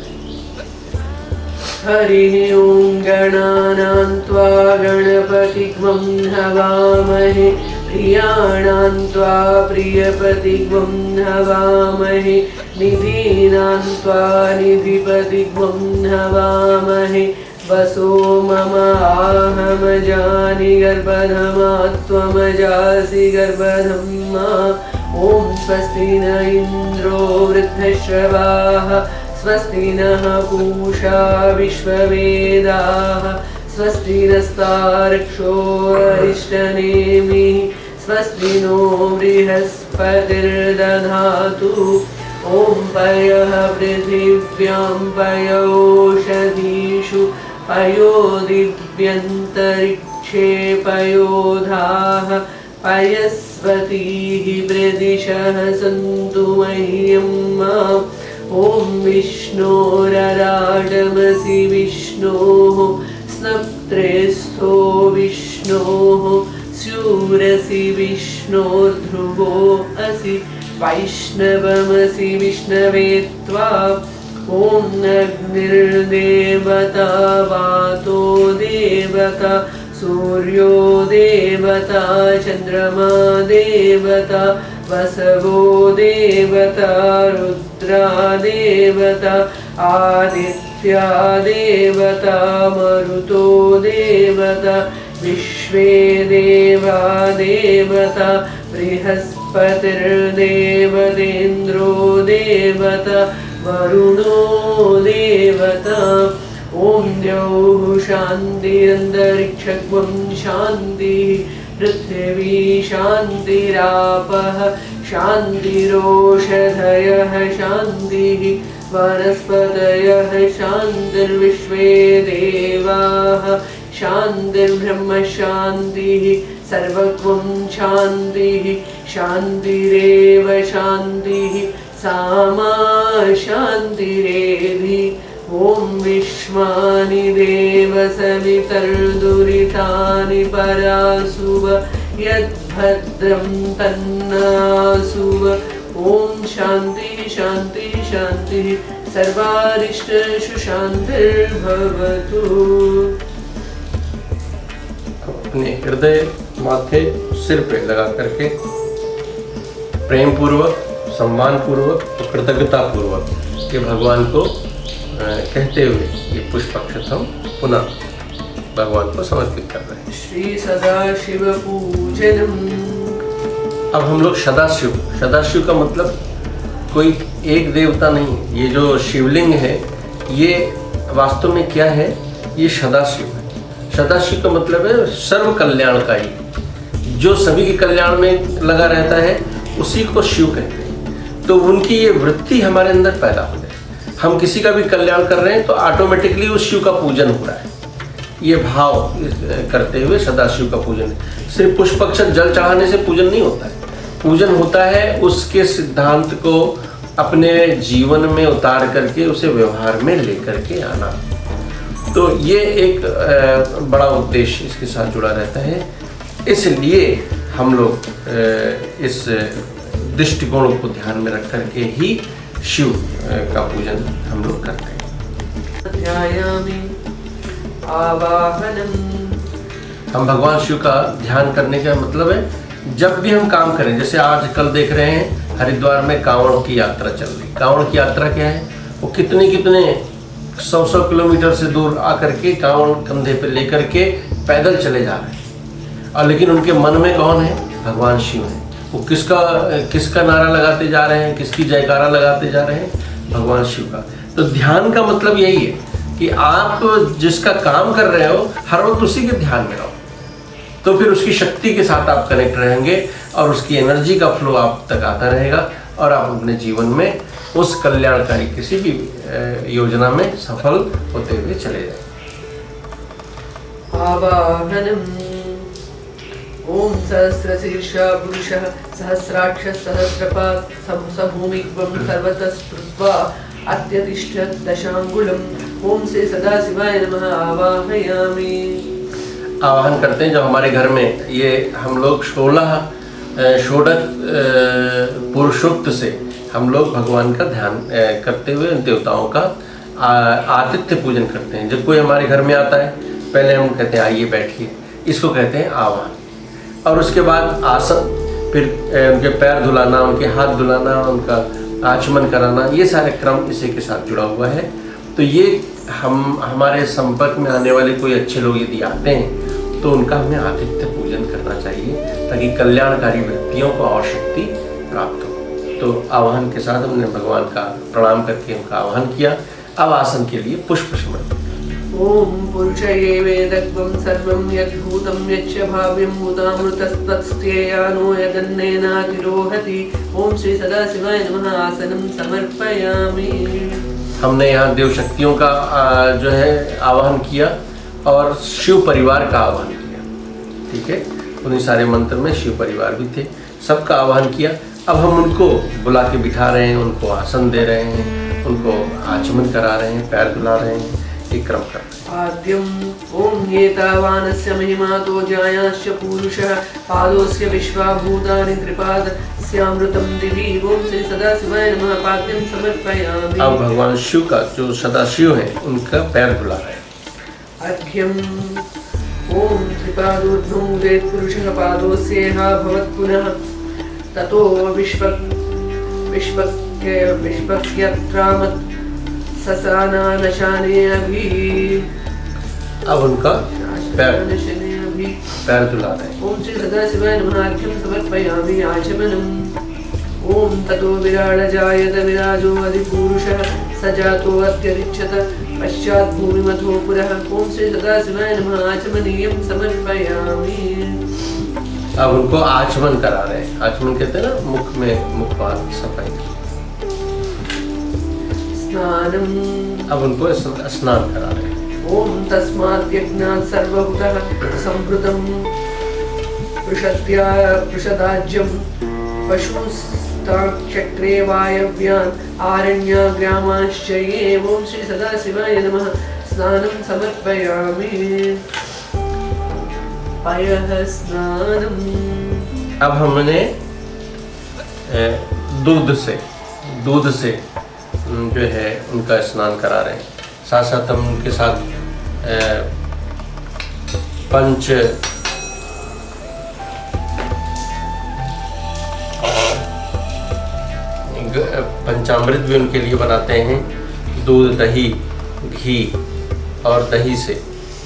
हरि ओम गणानां त्वा गणपतिग्वं हवामहे प्रियाणां त्वा प्रियपतिग्वं हवामहे निधीनां त्वा निधिपतिग्वं हवामहे वसो मम आहमजानि गर्भधमा त्वमजासि गर्भधम्मा। ओम स्वस्ति न इंद्रो वृद्धश्रवाः स्वस्ति नः पूषा विश्ववेदाः स्वस्ति नस्तार्क्ष्यो अरिष्टनेमिः स्वस्ति नो बृहस्पतिर्दधातु ॐ पयः पृथिव्यां पयोषधीषु पयो दिव्यन्तरिक्षे पयोधाः पयस्वतीः प्रदिशः सन्तु मह्यं माम् ॐ विष्णोरराडमसि विष्णोः स्नप्त्रेस्थो विष्णोः स्यूरसि विष्णोर्ध्रुवो असि वैष्णवमसि विष्णवे त्वा ॐ अग्निर्देवता वातो देवता सूर्यो देवता चन्द्रमा देवता वसवो देवता रुद्रा देवता आदित्या देवता मरुतो देवता विश्वे देवा देवता बृहस्पतिर्देवतेन्द्रो देवता वरुणो देवता ॐ द्यौः शान्तिरन्तरिक्षं शान्तिः पृथिवी शान्तिरापः शान्तिरोषधयः शान्तिः वनस्पतयः शान्तिर्विश्वे देवाः शान्तिर्ब्रह्म शान्तिः सर्वत्वं शान्तिः शान्तिरेव शान्तिः सामा शान्तिरेधि ॐ विश्वानि देव सवितर्दुरितानि परासुव यद्भद्रं तन्नासुव ॐ शान्तिः शान्तिः शान्तिः सर्वारिष्टेषु शान्तिर्भवतु। अपने हृदय माथे सिर पे लगा करके प्रेम पूर्वक सम्मान पूर्वक कृतज्ञता पूर्वक ये भगवान को कहते हुए ये पुष्प अक्षत हम पुनः भगवान को समर्पित कर रहे हैं। श्री सदाशिव पूजनम। अब हम लोग सदाशिव, सदाशिव का मतलब कोई एक देवता नहीं, ये जो शिवलिंग है ये वास्तव में क्या है, ये सदाशिव है। सदाशिव का मतलब है सर्व कल्याणकारी, जो सभी के कल्याण में लगा रहता है उसी को शिव कहते हैं। तो उनकी ये वृत्ति हमारे अंदर पैदा हो जाए, हम किसी का भी कल्याण कर रहे हैं तो ऑटोमेटिकली उस शिव का पूजन हो रहा है। ये भाव करते हुए सदाशिव का पूजन। सिर्फ पुष्प अक्षत जल चढ़ाने से पूजन नहीं होता है, पूजन होता है उसके सिद्धांत को अपने जीवन में उतार करके उसे व्यवहार में लेकर के आना। तो ये एक बड़ा उद्देश्य इसके साथ जुड़ा रहता है। इसलिए हम लोग इस दृष्टिकोण को ध्यान में रख करके ही शिव का पूजन हम लोग करते हैं। ध्यायामि आवाहनम। हम भगवान शिव का ध्यान करने का मतलब है जब भी हम काम करें, जैसे आज कल देख रहे हैं हरिद्वार में कांवड़ की यात्रा चल रही। कांवड़ की यात्रा क्या है, वो कितने 100 किलोमीटर से दूर आकर के कांवड़ कंधे पे लेकर के पैदल चले जा रहे हैं, और लेकिन उनके मन में कौन है, भगवान शिव है। वो किसका नारा लगाते जा रहे हैं, किसकी जयकारा लगाते जा रहे हैं, भगवान शिव का। तो ध्यान का मतलब यही है कि आप जिसका काम कर रहे हो हर वक्त उसी के ध्यान में रहो, तो फिर उसकी शक्ति के साथ आप कनेक्ट रहेंगे और उसकी एनर्जी का फ्लो आप तक आता रहेगा और आप अपने जीवन में उस कल्याणकारी किसी भी योजना में सफल होते हुए चले जाएं। आवाहनम। ओम सहस्रशीर्षा पुरुषः सहस्राक्ष सहस्रपाद समभूमिक्वं सर्वतः स्पृष्ट्वा अत्यतिष्ठत् दशांगुलम्। ओम से सदाशिवाय नमः आवाहयामि। आवाहन करते हैं। जब हमारे घर में ये हम लोग 16 षोडश पुरुषोक्त से हम लोग भगवान का ध्यान करते हुए देवताओं का आतिथ्य पूजन करते हैं। जब कोई हमारे घर में आता है पहले हम कहते हैं आइए बैठिए, इसको कहते हैं आवाहन। और उसके बाद आसन, फिर उनके पैर धुलाना, उनके हाथ धुलाना, उनका आचमन कराना, ये सारे क्रम इसी के साथ जुड़ा हुआ है। तो ये हमारे संपर्क में आने वाले कोई अच्छे लोग यदि आते हैं तो उनका हमें आतिथ्य पूजन करना चाहिए ताकि कल्याणकारी वृत्तियों को और शक्ति प्राप्त हो। तो आवाहन के साथ हमने भगवान का प्रणाम करके उनका आवाहन किया। अब आसन के लिए पुष्प समर्पित। ॐ पुरुषये वेदग्वं सर्वं यद्भूतं यच्च भाव्यं भूतामृतस्तत्स्येयानो यदन्नेनातिरोहति। ॐ श्री सदाशिवाय नमः। आसनं समर्पयामि। हमने यहाँ देव शक्तियों का जो है आवाहन किया और शिव परिवार का आवाहन किया। ठीक है, उन्हीं सारे मंत्र में शिव परिवार भी थे, सबका आवाहन किया। अब हम उनको बुला के बिठा रहे हैं, उनको आसन दे रहे हैं, उनको आचमन करा रहे हैं, पैर धुला रहे हैं, एक क्रम कर रहे हैं। आद्यं ॐ एतावानस्य महिमातो जायाश्च पुरुषः पादोस्य विश्वाभूतानि त्रिपादस्यामृतं दिवि। ॐ श्री सदाशिवाय नमः। पाद्यं समर्पयामि। अब भगवान शिव का जो सदाशिव हैं उनका पैर धुला रहे हैं। अर्घ्यं ॐ त्रिपादोर्ध्वं वेत्पुरुषः पादोस्येह भवत् पुनः ततो विश्वक्यत्रामत् ससानानशाने अभि। अब उनका पैर धुला रहे हैं। ॐ श्री सदाशिवाय नमः। अर्घ्यं समर्पयामि। आचमनम् ॐ ततो विराडजायत विराजो अधिपुरुषः स जातो अत्यरिच्छत पश्चात् भूमिमथो पुरः। ॐ श्री सदाशिवाय नमः। आचमनीयं समर्पयामि। अब उनको आचमन करा रहे हैं। आचमन कहते हैं ना, मुख में मुखपाद सफाई। स्नानम् अब उनको स्नान करा रहे हैं। ॐ तस्मात् यज्ञात् सर्वभूतः संभृतं पृषदाज्यं पशुस्ताक्षक्रे वायव्यान् आरण्याग्रामाश्च ये। ॐ श्री सदाशिवाय नमः। स्नानं समर्पयामि। पयः स्नानम्। अब हमने दूध से जो है उनका स्नान करा रहे हैं। साथ साथ हम उनके साथ पंचामृत भी उनके लिए बनाते हैं। दूध, दही, घी और दही से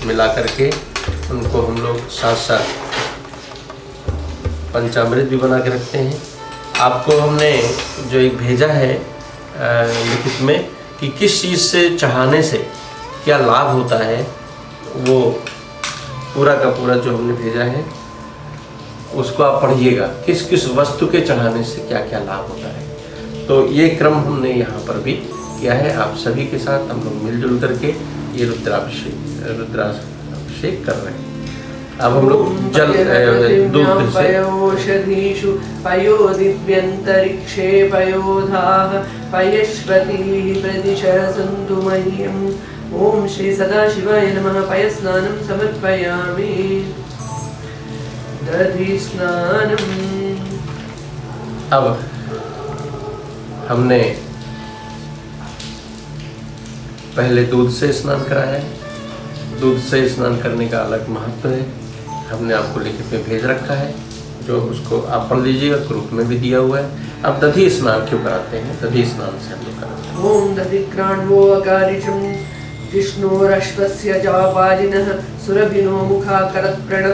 मिला करके उनको हम लोग साथ साथ पंचामृत भी बना के रखते हैं। आपको हमने जो एक भेजा है लिखित में कि किस चीज़ से चढ़ाने से क्या लाभ होता है, वो पूरा का पूरा जो हमने भेजा है उसको आप पढ़िएगा। किस किस वस्तु के चढ़ाने से क्या क्या लाभ होता है। तो ये क्रम हमने यहाँ पर भी किया है। आप सभी के साथ हम लोग मिलजुल करके ये रुद्राभिषेक कर रहे हैं। अब हम लोग जल दूध से पयोषधीषु पयोदिव्यन्तरिक्षे पयोधाः पयश्वतीः प्रदिशः सन्तु मह्यम्। ॐ श्री सदाशिवाय नमः। पयस्नानं समर्पयामि। दधि स्नानम्। अब हमने पहले दूध से स्नान कराया है। दूध से स्नान करने का अलग महत्व है, हमने आपको लिखित में भेज रखा है, जो उसको आप पढ़ लीजिएगा। ग्रुप में भी दिया हुआ है। अब दधी स्नान क्यों कराते हैं? दधी स्नान से हम लोग कराते हैं। ॐ दधिक्राण्वो अकारिषं जिष्णोरश्वस्य जावाजिनः सुरभिनो मुखाकरत्प्रण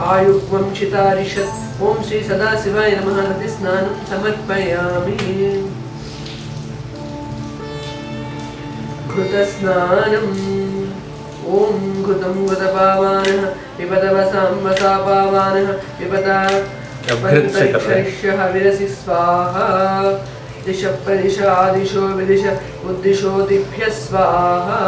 आयुग्मं शितारिषत्। ॐ श्री सदाशिवाय नमः। दधिस्नानं समर्पयामि। घृतस्नानम् ॐ घृतं घृतपावानः पिबतवसां वसापावानः पिबताक्षरिष्यः विरसि स्वाहा। दिश प्रदिश आदिशो विदिश उद्दिशो दिभ्य स्वाहा।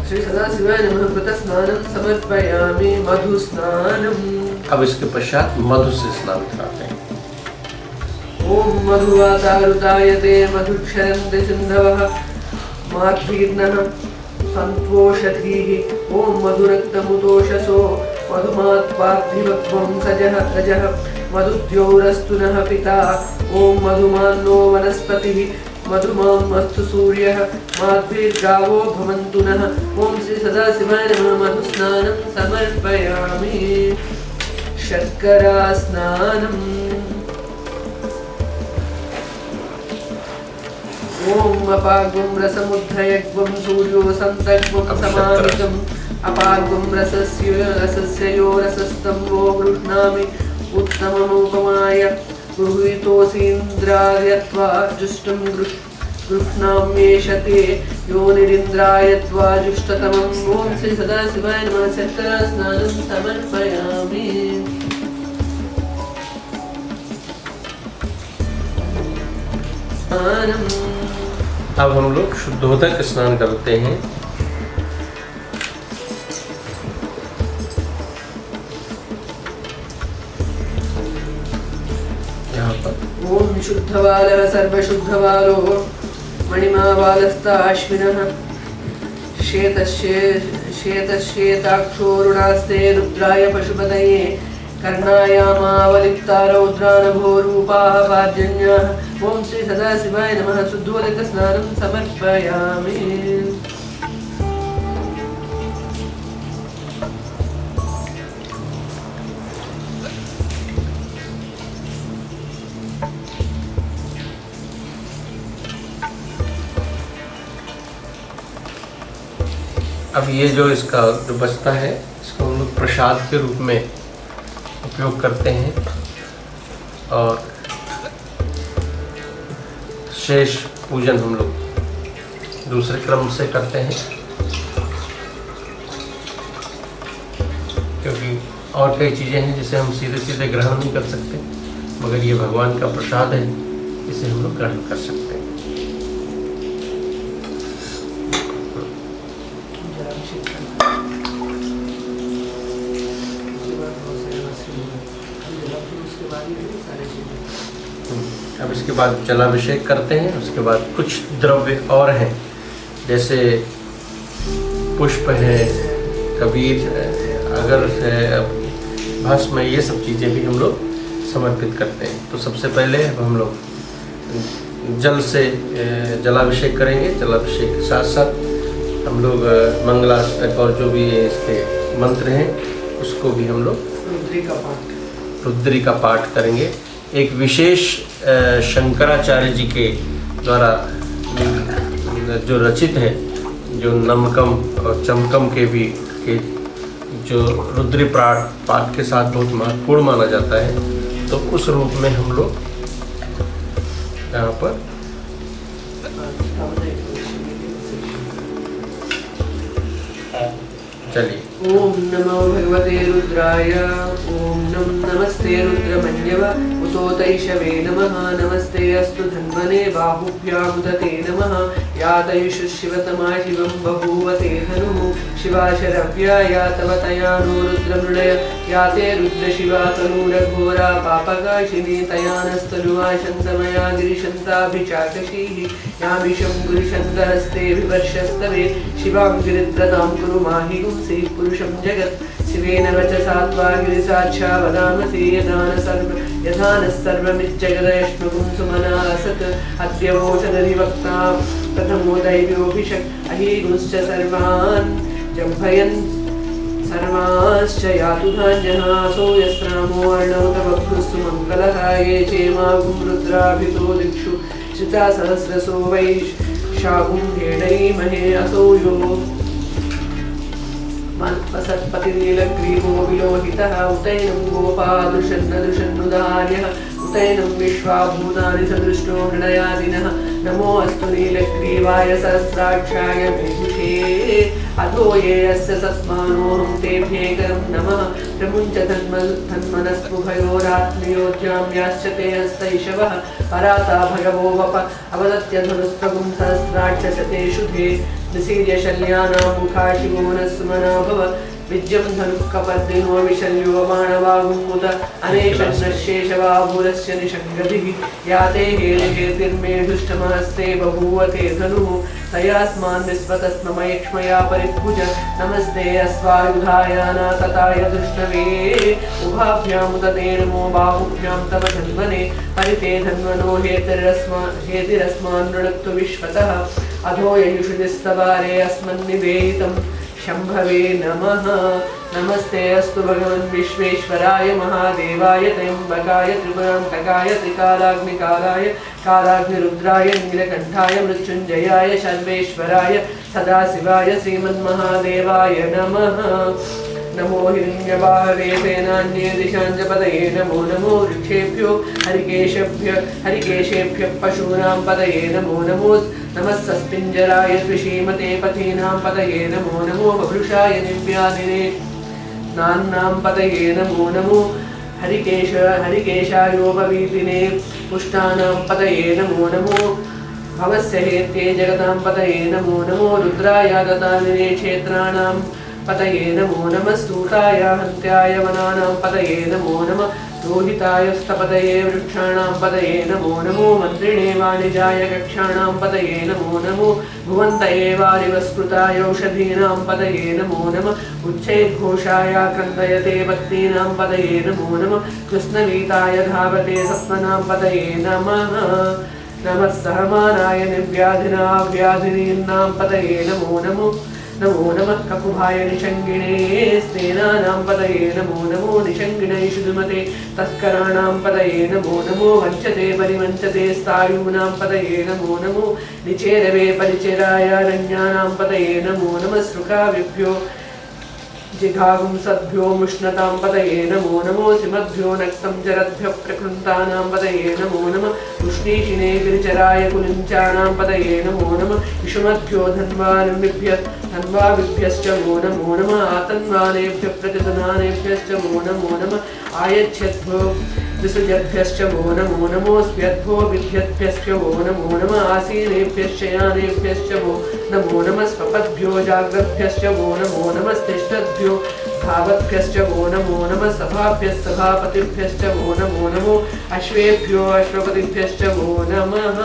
श्री सदाशिवाय नमः। घृतस्नानं समर्पयामि। मधुस्नानम्। अब इसके पश्चात मधु से स्नान कराते हैं। ॐ मधुवातारुतायते मधुक्षरन्ति सिन्धवः माध्वीर्नः सन्त्वोषधीः। ॐ मधुरक्तमुतोषसो मधुमात्पार्थिवत्वं सजः रजः मधुद्यौरस्तु नः पिता। ॐ मधुमान्नो वनस्पतिः मधुमामस्तु सूर्यः माध्वीर्गावो भवन्तु नः। ॐ श्री सदाशिवाय नमः। मधुस्नानं समर्पयामि। शर्करा स्नानम्। ॐ अपाग्वं रसमुद्धयग्वं सूर्यो सन्तग्वं समाहितम् अपाग्वं रसस्य यो रसस्तं वो गृह्णामि उत्तममुपमाय गृहीतोऽसीन्द्रार्यत्वा जुष्टं गृह्णाम्येषते योनिरिन्द्राय त्वाजुष्टतमम् ॐ श्री सदाशिवाय नमः शक्करस्नानं समर्पयामि। अब हम लोग शुद्धोदक स्नान करते हैं। यहाँ पर ओम शुद्धवालः सर्वशुद्धवालो मणिमावालस्ताश्विनः श्वेतश्वेताक्षोरुणास्ते रुद्राय पशुपतये कर्णायामावलिप्ता रौद्रानभोरूपाः पार्जन्याः। ओम श्री सदाशिवाय नमः शुद्धोदकस्नानं समर्पयामि। अब ये जो इसका जो बचता है इसको हम लोग प्रसाद के रूप में उपयोग करते हैं और शेष पूजन हम लोग दूसरे क्रम से करते हैं, क्योंकि और कई चीज़ें हैं जिसे हम सीधे सीधे ग्रहण नहीं कर सकते, मगर ये भगवान का प्रसाद है, इसे हम लोग ग्रहण कर सकते हैं। अब इसके बाद जलाभिषेक करते हैं। उसके बाद कुछ द्रव्य और हैं, जैसे पुष्प है, कबीर है, अगर है, भस्म है, ये सब चीज़ें भी हम लोग समर्पित करते हैं। तो सबसे पहले हम लोग जल से जलाभिषेक करेंगे। जलाभिषेक के साथ साथ हम लोग मंगलाष्टक और जो भी इसके मंत्र हैं उसको भी हम लोग रुद्री का पाठ करेंगे। एक विशेष शंकराचार्य जी के द्वारा जो रचित है, जो नमकम और चमकम के भी के जो रुद्री पाठ के साथ बहुत महत्वपूर्ण माना जाता है, तो उस रूप में हम लोग यहाँ पर चलिए। ओम नमो भगवते रुद्राय। ओम नमस्ते रुद्रमन्यव उतोतैषवे नमः। नमस्ते अस्तु धन्वने बाहुभ्यामुदते नमः। यातयुषु शिवतमा शिवं बभूवते धनुः। शिवा शरव्या या तव तया नो रुद्रमृडय। याते रुद्रशिवा तनूरघोरा पापकाशिनी तया नस्तनुवा शन्तमया गिरिशन्ताभिचाकशीः। यामिषं गुरुशन्दहस्ते विवर्षस्तवे। शिवां गिरिद्रतां कुरु माहि गुंसि पुरुषं जगत्। शिवेन वचसा त्वा गिरिसाक्षा वदामसि यथा नः सर्वमिज्जगदयश्नुकुं सुमना असत्। अद्य वोचदधिवक्ता प्रथमो दैव्योऽभिषक्। अहीगुंश्च सर्वान् जम्भयन् सर्वांश्च यातु धान्यहासो यस्रामो अर्णवतबभ्रुस्तु मङ्गलः। ये चेमागुं रुद्राभितो दिक्षु श्रिता सहस्रसो वै शागुं भेडैमहे असो यो वसत्पतिर्नीलग्रीवो विलोहितः। उतैनं गोपादृशन्नदृशन्नुदार्यः। उतैनं विश्वाभूतानि सदृष्टो हृदयादिनः। नमो अस्तु नीलग्रीवाय सहस्राक्षाय मेघुषे। अधो ये अस्य सत्मानोऽहं तेभ्येकरं नमः। प्रमुञ्च धन्मनस्पुभयोरात्मयोज्यां याश्चते हस्तैषवः। पराता भगवो वप अवदत्य धनुस्त्वगुं सहस्राक्षशतेषु धे। निसीर्य शल्यानां मुखा शिवो नः सुमना भव। विद्यं धनुःकपर्दिनो विशल्यो बाणवागुमुत। अनेशन्नशेषवाभूरस्य निषङ्गतिः। याते हेतिर्मे दुष्टमहस्ते बभूवते धनुः। तयास्मान् विस्वतस्ममयक्ष्मया परिभुज। नमस्ते अस्वायुधायाना तताय दुष्णवे। उभाभ्यामुदते नमो बाहुभ्यां तव धन्वने। परिते धन्वनो हेतिरस्मान् नृणक्तु विश्वतः। अधो ययुषुदिस्तवारे अस्मन्निवेदितं शम्भवे नमः। नमस्ते अस्तु भगवन् विश्वेश्वराय महादेवाय त्र्यम्बकाय त्रिपुरान्तकाय त्रिकालाग्निकालाय कालाग्निरुद्राय नीलकण्ठाय मृत्युञ्जयाय सर्वेश्वराय सदाशिवाय श्रीमन्महादेवाय नमः। नमो हिरण्यबाहवे सेनान्ये दिशाञ्जपतये नमो नमो वृक्षेभ्यो हरिकेशेभ्यः पशूनां पतये नमो नमो नमः सस्पिञ्जराय त्रिशीमते पथीनां पतये नमो नमो बभृषाय दिव्यादिने नान्नां पतये नमो नमो हरिकेशायोपवीतिने पुष्टानां पतये नमो नमो भवस्य हेत्ये जगतां पतये नमो नमो रुद्राय दतानिने क्षेत्राणां पतये नमो नमः सूताय हन्त्याय वनानां पतये नमो नमः रोहिताय स्तपतये वृक्षाणां पतये नमो नमो मन्त्रिणे वाणिजाय कक्षाणां पतये नमो नमो भुवन्तये वारिवस्कृताय औषधीनां पतये नमो नमः उच्चैर्घोषाय क्रन्दयते भक्तीनां पतये नमो नमः कृष्णवीताय धावते सप्तनां पतये नमः नमः सहमानाय निर्व्याधिना व्याधिनीनां पतये नमो नमो नमो नमः ककुभाय निषङ्गिणे स्तेनानां पतये नमो नमो निषङ्गिणैषु दुमते तस्कराणां पतये नमो नमो वञ्चते परिवञ्चते स्थायूनां पतये नमो नमो निचेरवे परिचराय रण्यानां पतये नमो नमः सृकाविभ्यो जिघागुंसद्भ्यो मुष्णतां पतये नमो नमो सिमद्भ्यो नक्तं जरद्भ्यः प्रकृन्तानां पतये नमो नमः उष्णीषिणे गिरिचराय कुलिञ्चानां पतये नमो नमः इषुमद्भ्यो धन्वाविभ्यश्च वो नमो नमः आतन्वानेभ्यः प्रतिदनानेभ्यश्च वो नमो नमः आयच्छद्भ्यो विसृजद्भ्यश्च वो नमो नमो स्व्यद्भ्यो विद्यद्भ्यश्च वो नमो नमः आसीनेभ्यश्च यानेभ्यश्च वो नमो नमः स्वपद्भ्यो जाग्रद्भ्यश्च वो नमो नमः तिष्ठद्भ्यो भावद्भ्यश्च वो नमो नमः सभाभ्यः सभापतिभ्यश्च वो नमो नमो अश्वेभ्यो अश्वपतिभ्यश्च वो नमः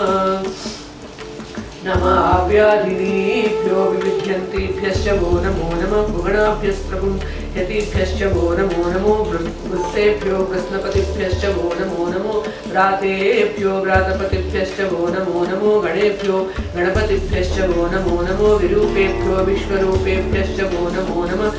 नमः आव्याधिनीभ्यो विविध्यन्तीभ्यश्च वो नमो नमः भुवनाभ्यस्त्रपुंयतीभ्यश्च वो नमो नमो वृत्सेभ्यो कृष्णपतिभ्यश्च वो नमो नमो व्रातेभ्यो व्रातपतिभ्यश्च वो नमो नमो गणेभ्यो गणपतिभ्यश्च वो नमो नमो विरूपेभ्यो विश्वरूपेभ्यश्च वो नमो नमः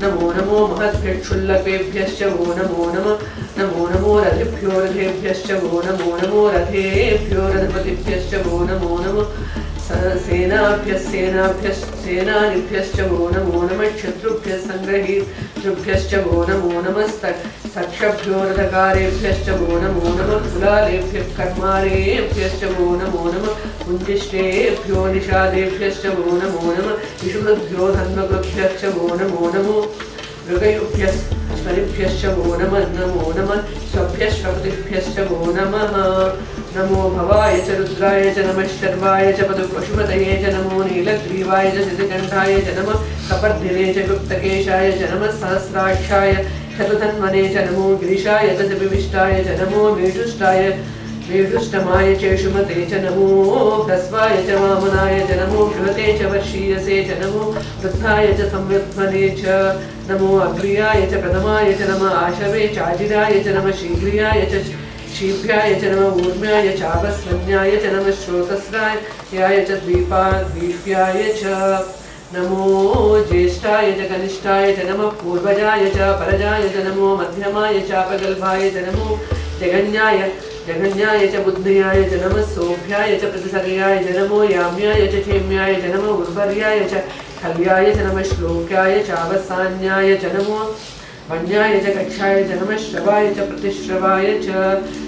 नमो नमो महद्भ्यक्षुल्लकेभ्यश्च वो नमो नमः नमो नमो रथिभ्यो रथेभ्यश्च वो नमो नमो रथेभ्यो रथपतिभ्यश्च वो नमो नमः सेनानिभ्यश्च वो नमो नमः शत्रुभ्यः सङ्ग्रहीतृभ्यश्च वो नमो नमः सक्षभ्यो रथकारेभ्यश्च वो नमो नमः कुलालेभ्यः कर्मारेभ्यश्च वो नमो नमः कुञ्जिष्टेभ्यो निषादेभ्यश्च वो नमो नमः विषुभ्यो धन्वकृभ्यश्च वो नमो नमो मृगयुभ्यश्च वो नमः नमो नमः स्वभ्यश्वपतिभ्यश्च वो नमः नमो भवाय च रुद्राय च नमः शर्वाय च पशुपतये च नमो नीलग्रीवाय च सिद्धकण्ठाय च नमः कपर्धिने च गुप्तकेशाय च नमः सहस्राक्षाय शतधन्वने च नमो गिरिशाय च विविष्टाय च नमो मेढुष्टमाय चेषुमते च नमो ह्रस्वाय च वामनाय च नमो बृहते च वर्षीयसे च नमो वृद्धाय च संवृध्वने च नमो अग्र्याय च प्रथमाय च नमः आशवे चाजिराय च नमः शीघ्रियाय च शीभ्याय च नमः ऊर्म्याय चापस्वन्याय च नमः श्रोतस्रायाय च द्वीप्याय च नमो ज्येष्ठाय च कनिष्ठाय च नमः पूर्वजाय च परजाय च नमो मध्यमाय चापगल्भाय च नमो जगन्याय च बुद्ध्याय च नमः सोभ्याय च प्रतिसर्याय च नमो याम्याय च क्षेम्याय च नमो उर्वर्याय च खल्याय च नमः श्लोक्याय चावसान्याय च नमो वन्याय च कक्षाय च नमः श्रवाय च प्रतिश्रवाय च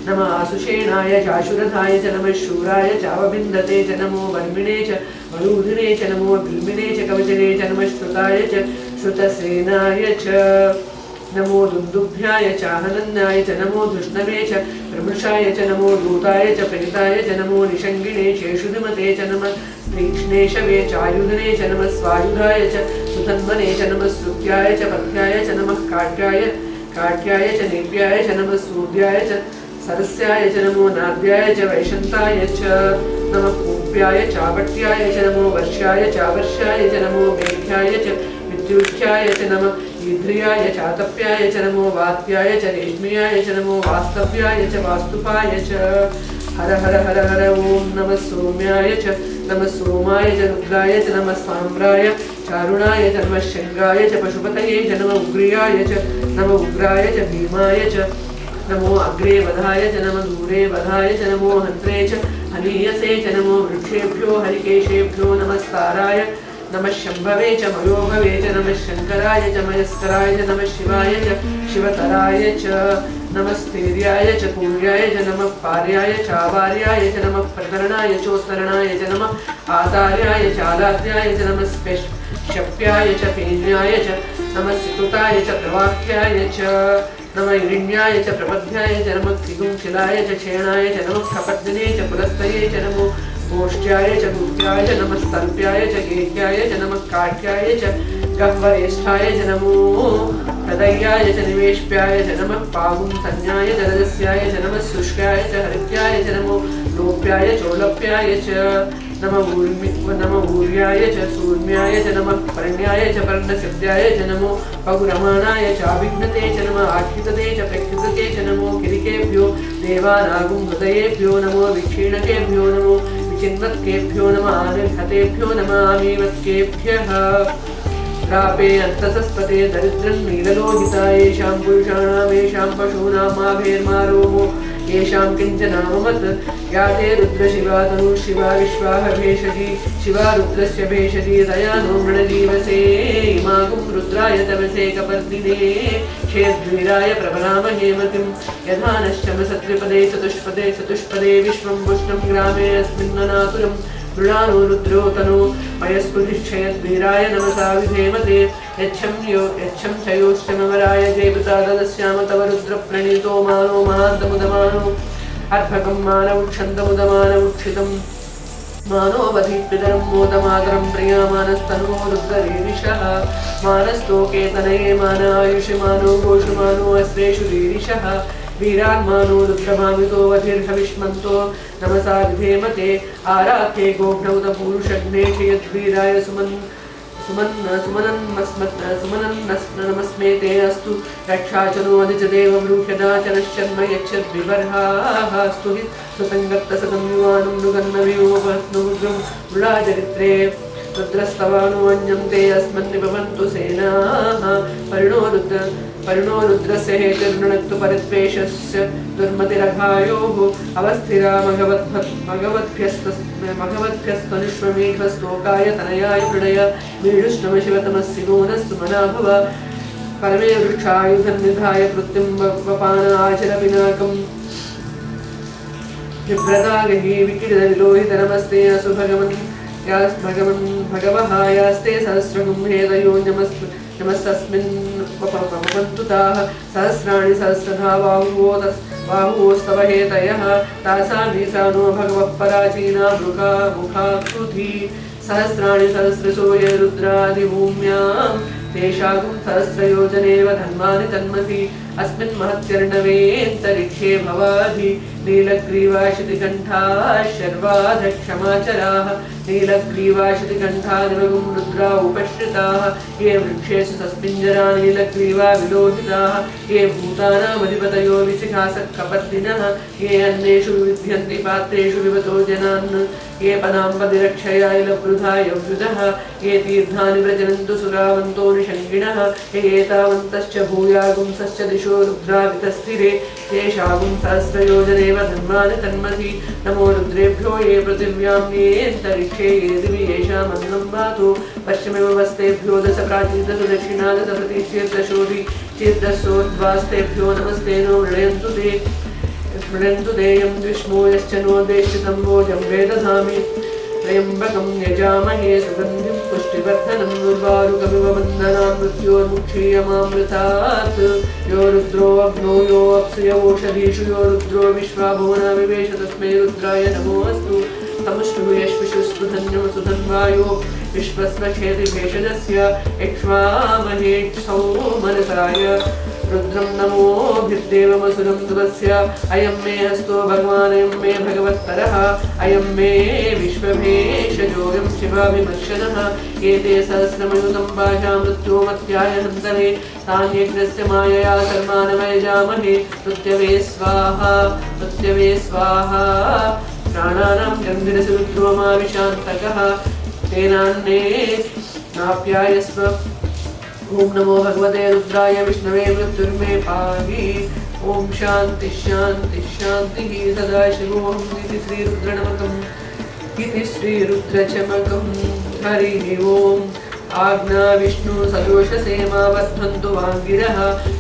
नमः आसुषेणाय चाशुरथाय च नमः शूराय चावबिन्दते च नमो वर्मिणे च वरूधिने च नमो बिल्मिने च कवचने च नमः श्रुताय च श्रुतसेनाय च नमो दुन्दुभ्याय चाहनन्याय च नमो धृष्णवे च प्रमृषाय च नमो दूताय च प्रेताय च नमो निषङ्गिणे चेषुधिमते च नमः तीक्ष्णेशवे चायुधने च नमः स्वायुधाय च सुतन्वने च नमः श्रुत्याय च पथ्याय च नमः काट्याय च नेप्याय च नमः सूर्याय च सरस्याय च नमो नाद्याय च वैशन्ताय च नमः कूप्याय चापट्याय च नमो वर्ष्याय चावर्ष्याय च नमो मेघ्याय च विद्युत्याय च नमः ईद्रियाय चातप्याय च नमो वात्याय च रेश्म्याय च नमो वास्तव्याय च वास्तुपाय च हर हर हर हर ओम नमः सोम्याय च नमः सोमाय च रुद्राय च नमः साम्राय चारुणाय च नमः शङ्गाय च पशुपतये च नमः उग्र्याय च नमः उग्राय च भीमाय च नमो अग्रे वधाय च नमः दूरे वधाय च नमो हन्त्रे च हनीयसे च नमो वृक्षेभ्यो हरिकेशेभ्यो नमस्ताराय नमः शम्भवे च मयोभवे च नमः शङ्कराय च मयस्कराय च नमः शिवाय च शिवतराय च नमः स्थैर्याय च पूर्याय च नमः पार्याय च आवार्याय च नमः प्रकरणाय चोत्तरणाय च नमः आधार्याय च आलाद्याय च नमः शप्याय च फेन्याय च नमः सिकुताय च प्रवाक्याय च नमः हिरण्याय च प्रपद्याय च नमः त्रिगुंशिलाय च क्षेणाय च नमः खपद्दिने च पुरस्तये च नमो गोष्ठ्याय च गुप्त्याय च नमः स्तल्प्याय च गेह्याय च नमः काठ्याय च गह्वरेष्ठाय च नमो हृदयाय च निवेश्याय च नमः पागुंसन्याय च रजस्याय च नमः शुष्काय च हरित्याय च नमो लोप्याय चोलप्याय च नमः ऊर्याय च सूर्म्याय च नमः पर्ण्याय च पर्णसिद्ध्याय च नमो पगुरमाणाय च अभिघ्नते च नमः आख्यते च प्रख्यते च नमो किरिकेभ्यो देवानागुं हृदयेभ्यो नमो विक्षीणकेभ्यो नमो विचिन्वत्केभ्यो नमः आविर्हतेभ्यो नमः आमीवत्केभ्यः प्रापे अन्तसस्पते दरिद्रं नीललोहिता येषां पुरुषाणां येषां पशूनां माभेर्मारोमो येषां किञ्चनाममत् या ते रुद्रशिवा तनुः शिवा विश्वाह भेषजी शिवा रुद्रस्य भेषजी दया नो मृणजीवसे इमागुं रुद्राय तमसे कपर्दिने क्षेद्वीराय प्रभरामहे मतिं यथा नश्चमसत्रिपदे चतुष्पदे विश्वं पुष्टं ग्रामे अस्मिन्ननातुरं मृणानो रुद्रो तनो मयस्पृतिश्चयद्वीराय नमसा विधेमते यच्छं चयोश्चमवराय जयपुता ददस्याम तव रुद्रप्रणीतो मानो महान्तमुदमानो अर्भकं मानवुक्षन्तमुदमानवुक्षितं मानोऽवधिपितरं मोदमातरं प्रियामानस्तनो रुद्ररीरिषः मानस्तोकेतनये मानायुषि मानो गोषु मानो अस्त्रेषु रीरिषः वीरान्मानो रुद्रभामितो वधिर्हविष्मन्तो नमसा विधेमते आराध्ये गोघ्नौत पूरुषग्ने यद्वीराय सुमनन्नमस्मेते अस्तु रक्षाचनो अधिचदेव ब्रूह्यदाचनश्चन्म यच्छद्विबर्हाः स्तु हि सुतङ्गत्तसतं युवानं नुगन्नवियोपत्नुग्रं मृळाचरित्रे रुद्रस्तवानो अन्यन्ते अस्मन्निभवन्तु सेनाः परिणो रुद्रस्य हेतिर्नक्तु परिद्वेषस्य दुर्मतिरघायोः अवस्थिरा मघवद्भ्यस्तनुष्वमेघस्तोकाय तनयाय प्रणय मीढुष्णमशिवतमस्सिनो नः सुमना भव परमे वृक्षायुधं निधाय कृत्तिं वपान आचरविनाकम् बिभ्रतागहि विकिरलोहितनमस्ते असु भगवः यास्ते सहस्रगुं हेदयो नमस्तस्मिन् वपन्तु ताः सहस्राणि सहस्रधा बाहुवोस्तव हेतयः तासां नीसानो भगवः पराचीना मुखाकृति सहस्राणि सहस्रशो ये रुद्रादिभूम्यां तेषागुं सहस्रयोजनेव धन्वानि तन्मसि अस्मिन् महत्यर्णवेऽन्तरिक्षे भवाधि नीलग्रीवाशितिकण्ठा शर्वाधक्षमाचराः नीलग्रीवाशितिकण्ठादिवगुं रुद्रा उपश्रिताः ये वृक्षेषु सस्मिञ्जरा नीलग्रीवा विलोहिताः ये भूतानामधिपतयो विशिखासत्कपर्दिनः ये अन्नेषु विविध्यन्ति पात्रेषु विवतो जनान् ये पदाम्पदिरक्षया इलवृधा यव्युधः ये तीर्थानि व्रजनन्तु सुरावन्तो निषङ्गिणः ये एतावन्तश्च भूयागुंसश्च दिशो रुद्रावितस्थिरे येषागुं सहस्रयोजनेव धन्वानि तन्मसि नमो रुद्रेभ्यो ये पृथिव्यां येऽन्तरिक्षे ये दिवि येषामन्नं वातो पश्चिमवस्तेभ्यो दश प्राचीदश दक्षिणा दश प्रतिचेर्दशोधि चेर्दशोर्ध्वास्तेभ्यो नमस्ते नो मृणन्तु देयं विष्णो यश्च नो देशितं वोजं वेदधामि त्र्यम्बकं यजामहे सुगन्धिं पुष्टिवर्धनं उर्वारुकमिव वन्दनां मृत्योर्मुक्षीयमामृतात् यो रुद्रो अग्नो यो अप्सु यवोषधीषु यो रुद्रो विश्वाभुवना विवेश तस्मै रुद्राय नमोऽस्तु तमुष्टुः यश्विषुस्पृधन्यं सुधन्वायो विश्वस्मक्षेति भेषजस्य इक्ष्वामहे सौमनसाय रुद्रं नमोभिर्देवमसुरं दुवस्य अयं मे हस्तो भगवान् अयं मे भगवत्तरः अयं मे विश्वभेषजोऽयं शिवाभिमर्शनः एते सहस्रमयुतं भाषा मृत्योमत्याय हन्तरे तान्यज्ञस्य मायया सर्वानवयजामहे मृत्यवे स्वाहा प्राणानां गन्धिरसि रुद्रोमाविशान्तकः तेनान्ने नाप्यायस्व ओम नमो भगवते रुद्राय विष्णवे मृत्युर्मे पाहि ओम शांति शांति शांति सदाशिवोऽहं इति श्रीरुद्रनमकम् इति श्रीरुद्रचमकम् हरिः ओम् आज्ञा विष्णु सदोषसेमा वर्धन्तु वाङ्गिरः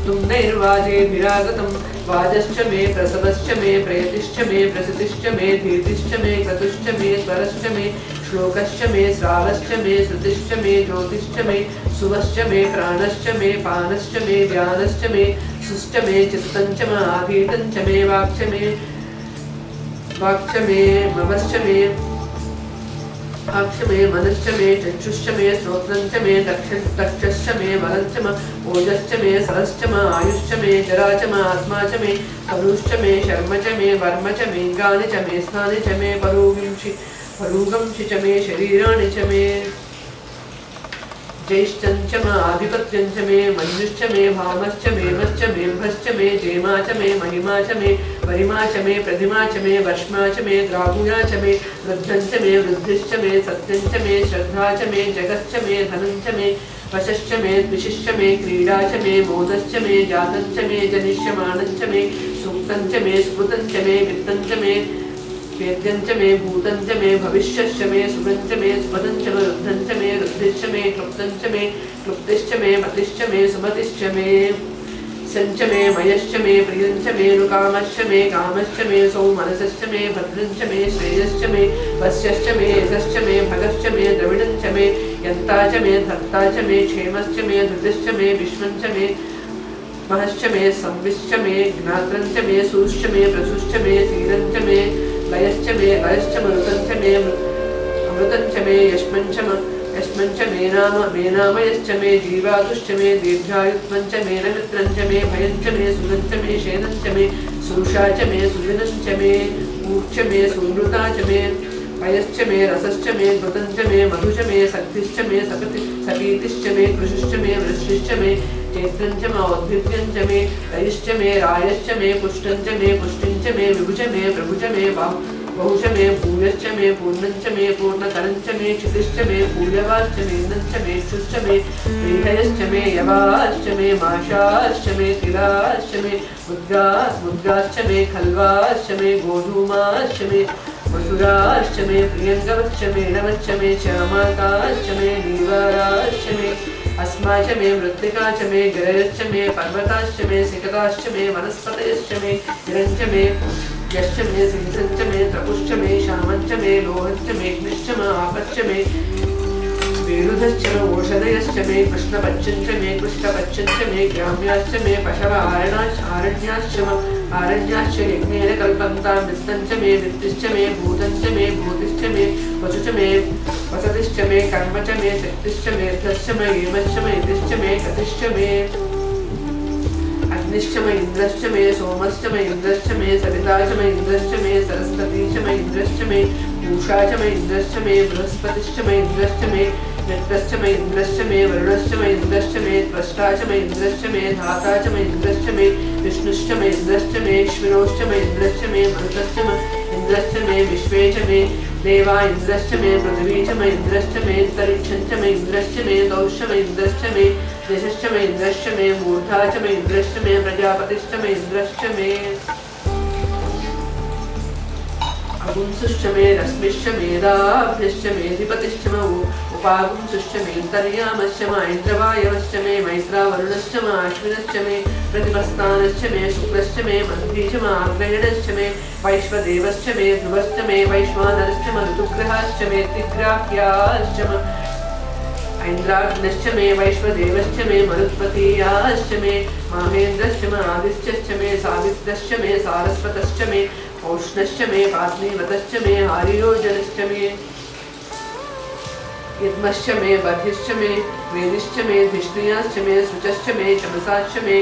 तुम्नैर्वाजेभिरागतं वाजश्च मे प्रसवश्च मे प्रयतिश्च मे प्रसितिश्च मे धीतिश्च मे क्रतुश्च मे स्वरश्च मे श्लोकश्च मे श्रावश्च मे श्रुतिश्च मे ज्योतिश्च मे सुवश्च मे प्राणश्च मे पानश्च मे व्यानश्च मे सुश्च मे चित्तञ्च मे आधीतञ्च मे वाक्च मे मवश्च मे अक्ष मे मनश्च मे चक्षुश्च मे श्रोत्रञ्च मे दक्षश्च मे बलञ्च मे ओजश्च मे सरश्च मे आयुश्च मे जरा च मे आत्मा च मे तनुश्च मे शर्म च मे वर्म च मे गानि च मे स्नानि च मे परूगं च मे शरीराणि च मे ज्येष्ठञ्च मे आधिपत्यञ्च मे मञ्जुश्च मे भामश्च मे मश्च मे भश्च मे जेमा च मे महिमा च मे वरिमा च मे प्रतिमा च मे वर्ष्मा च मे द्रागुणा च मे वृद्धञ्च मे वृद्धिश्च मे सत्यञ्च मे श्रद्धा च मे जगश्च मे धनञ्च मे वशश्च मे द्विषश्च मे क्रीडा च मे मोदश्च मे जातञ्च मे जनिष्यमाणञ्च मे सूक्तञ्च मे स्मृतञ्च मे वित्तञ्च मे वेद्यञ्च मे भूतञ्च मे भविष्यश्च मे सुगञ्च मे स्पदञ्च मे रुद्धञ्च मे रुद्धिश्च मे क्लुप्तञ्च मे क्लुप्तिश्च मे मतिश्च मे सुमतिश्च मे सञ्च मे मयश्च मे प्रियञ्च मे नुकामश्च मे कामश्च मे सौमनसश्च मे भद्रञ्च मे श्रेयश्च मे वस्यश्च मे यशश्च मे भगश्च मे द्रविडञ्च मे यन्ता च मे धर्ता च मे क्षेमश्च मे धृतिश्च मे विश्वञ्च मे महश्च मे संविश्च मे ज्ञात्रञ्च मे सूश्च मे प्रसूश्च मे तीरञ्च मे लयश्च मे मरुतञ्च मे अमृतञ्च मे यश्मञ्च मेनामयश्च मे जीवातुश्च मे दीर्घायुत्वञ्च मे नमित्रञ्च मे भयञ्च मे सुगञ्च मे शेनञ्च मे सुषा च मे सुदिनश्च मे ऊर्च मे सुनृता च मे पयश्च मे रसश्च मे घृतञ्च मे मधुच मे शक्तिश्च मे सपीतिश्च मे कृषिश्च मे वृष्टिश्च मे चैत्रञ्च मे औद्भिद्यञ्च मे रयिश्च मे रायश्च मे पुष्टञ्च मे पुष्टिञ्च मे विभुज मे प्रभुज मे बहुश मे भूयश्च मे पूर्णञ्च मे पूर्णतरञ्च मे क्षितिश्च मे पूयवाश्च मे इन्द्रञ्च मे शुश्च मे प्रीहयश्च मे यवाश्च मे माशाश्च मे तिराश्च मे मुद्गाश्च मे खल्वाश्च मे गोधूमाश्च मे मसुराश्च मे प्रियङ्गवश्च मे नवश्च मे श्यामाकाश्च मे नीवाराश्च मे अस्मा च मे मृत्तिका च मे गिरयश्च मे पर्वताश्च मे सिकताश्च मे वनस्पतयश्च मे गिरञ्च मे यश्च मे सिंहश्च मे त्रपुश्च मे श्यामञ्च मे लोहश्च मे अग्निश्च मे आपश्च मे वेणुधश्च मे ओषधयश्च मे कृष्णपच्छञ्च मे कृष्णपच्छञ्च मे ग्राम्याश्च मे पशव आरण्याश्च यज्ञेन कल्पन्तां वित्तञ्च मे वित्तिश्च मे भूतञ्च मे भूतिश्च मे वसुच मे वसतिश्च मे कर्म च मे शक्तिश्च मे धश्च मे हेमश्च मे इतिश्च मे गतिश्च मे अग्निश्च मे इन्द्रश्च मे सोमश्च मे इन्द्रश्च मे सविता च मे इन्द्रश्च मे सरस्वती च मे इन्द्रश्च मे पूषा च मे इन्द्रश्च मे बृहस्पतिश्च मे इन्द्रश्च मे मित्रश्च मे इन्द्रश्च मे वरुणश्च मे इन्द्रश्च मे त्वष्टा च मे इन्द्रश्च मे धाता च मे इन्द्रश्च मे विष्णुश्च मे इन्द्रश्च मे श्विनोश्च मे इन्द्रश्च मे मरुतश्च मे इन्द्रश्च मे विश्वे च मे देवा इन्द्रश्च मे पृथिवी च मे इन्द्रश्च मे तरिक्षञ्च मे इन्द्रश्च मे दौश्च मे इन्द्रश्च मे देशश्च मे इन्द्रश्च मे मूर्धा च मे इन्द्रश्च मे प्रजापतिश्च मे इन्द्रश्च मे अगुंसुश्च मे रश्मिश्च मेधाभ्यश्च मेधिपतिश्च मे उपागुंसुश्च मे तर्यामश्च मे ऐन्द्रवायवश्च मे मैत्रावरुणश्च मे अश्विनश्च मे प्रतिपस्तानश्च मे शुक्रश्च मे मन्त्री च मे आग्नेयश्च मे वैश्वदेवश्च मे ध्रुवश्च मे वैश्वानरश्च मे ऋतुग्रहाश्च मे तिग्राह्याश्च मे ऐन्द्राग्नश्च मे वैश्वदेवश्च मे मरुत्पतीयाश्च मे माहेन्द्रश्च मे आदित्यश्च मे सावित्रश्च मे सारस्वतश्च मे औष्णश्च मे पात्नीवतश्च मे हारियोजनश्च मे यद्मश्च मे बर्हिश्च मे वेदिश्च मे धिष्णियाश्च मे शुचश्च मे चमसाश्च मे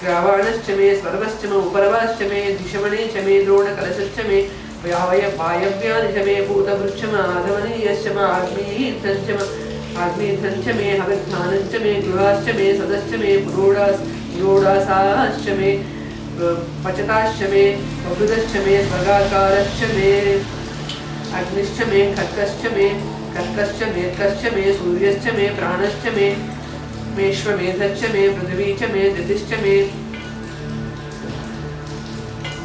ग्रावाणश्च मे स्वर्वश्च मे उपरवाश्च मे धिषमणे च मे द्रोणकलशश्च मे वायव्यानि च मे भूतभृश्च मे आधमनीयश्च मे आग्नेयधञ्च मे हविर्धानञ्च मे गृहाश्च मे सदश्च मे पुरोडासाश्च मे पचताश्च मे अभृतश्च मे स्वर्गाकारश्च मे अग्निश्च मे खड्गश्च मे मेत्रश्च मे सूर्यश्च मे प्राणश्च मे मेश्वमेधश्च मे पृथिवी च मे दितिश्च मे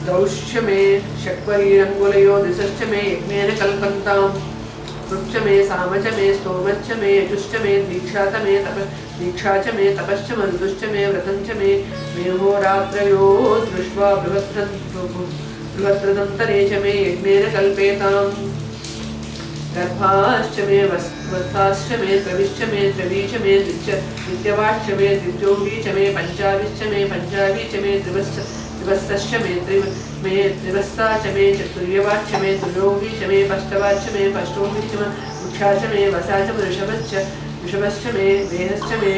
दौश्च मे षट्वरीरङ्गुलयो दिशश्च मे यज्ञेन कल्पन्तां ऋक्ष मे साम च मे स्तोमच्च मे यजुश्च मे दीक्षा च मे तपश्च मरुदुश्च मे व्रतं च मे होरात्रयो दृष्ट्वा बृहद्रदन्तरे च मे यज्ञेन कल्पेताम् गर्भाश्च मे वत्साश्च मे त्रविश्च मे द्रवी च मे द्वित्यवाश्च मे द्विजोगी च मे पञ्चाविश्च मे पञ्चावी च मे त्रिवत्सश्च मे त्रिवत्सा च मे चतुर्यवाश्च मे तुर्योगी च मे पष्टवाश्च मे पष्टोगी च मे उक्षा च मे वसा च वृषभश्च मे वेहश्च मे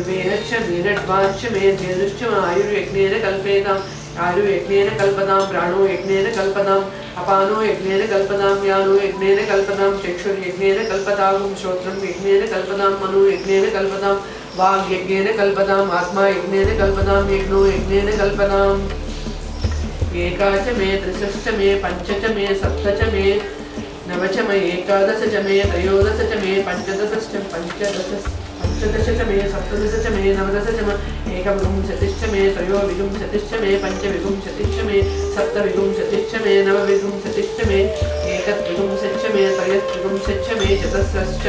वेहश्च मेनड्वाश्च मे धेनुश्च आयुर्यज्ञेन कल्पेताम् आयुर्यज्ञेन कल्पतां प्राणो यज्ञेन कल्पताम् अपानो यज्ञेन कल्पतां व्यानो यज्ञेन कल्पतां चक्षुर्यज्ञेन कल्पतां श्रोत्रं यज्ञेन कल्पतां मनो यज्ञेन कल्पतां वाग् यज्ञेन कल्पताम् आत्मा यज्ञेन कल्पतां यज्ञो यज्ञेन कल्पताम् एका च मे त्रिशश्च मे पञ्च च मे सप्त च मे नव च मे एकादश च मे त्रयोदश च मे पंचदश च मे सप्तदश च मे नवदश च मे एकविंशतिश्च मे त्रयोविंशतिश्च मे पञ्चविंशतिश्च मे सप्तविंशतिश्च मे नवविंशतिश्च मे एकत्रिंशच्च मे त्रयस्त्रिंशच्च मे चतुर्दशश्च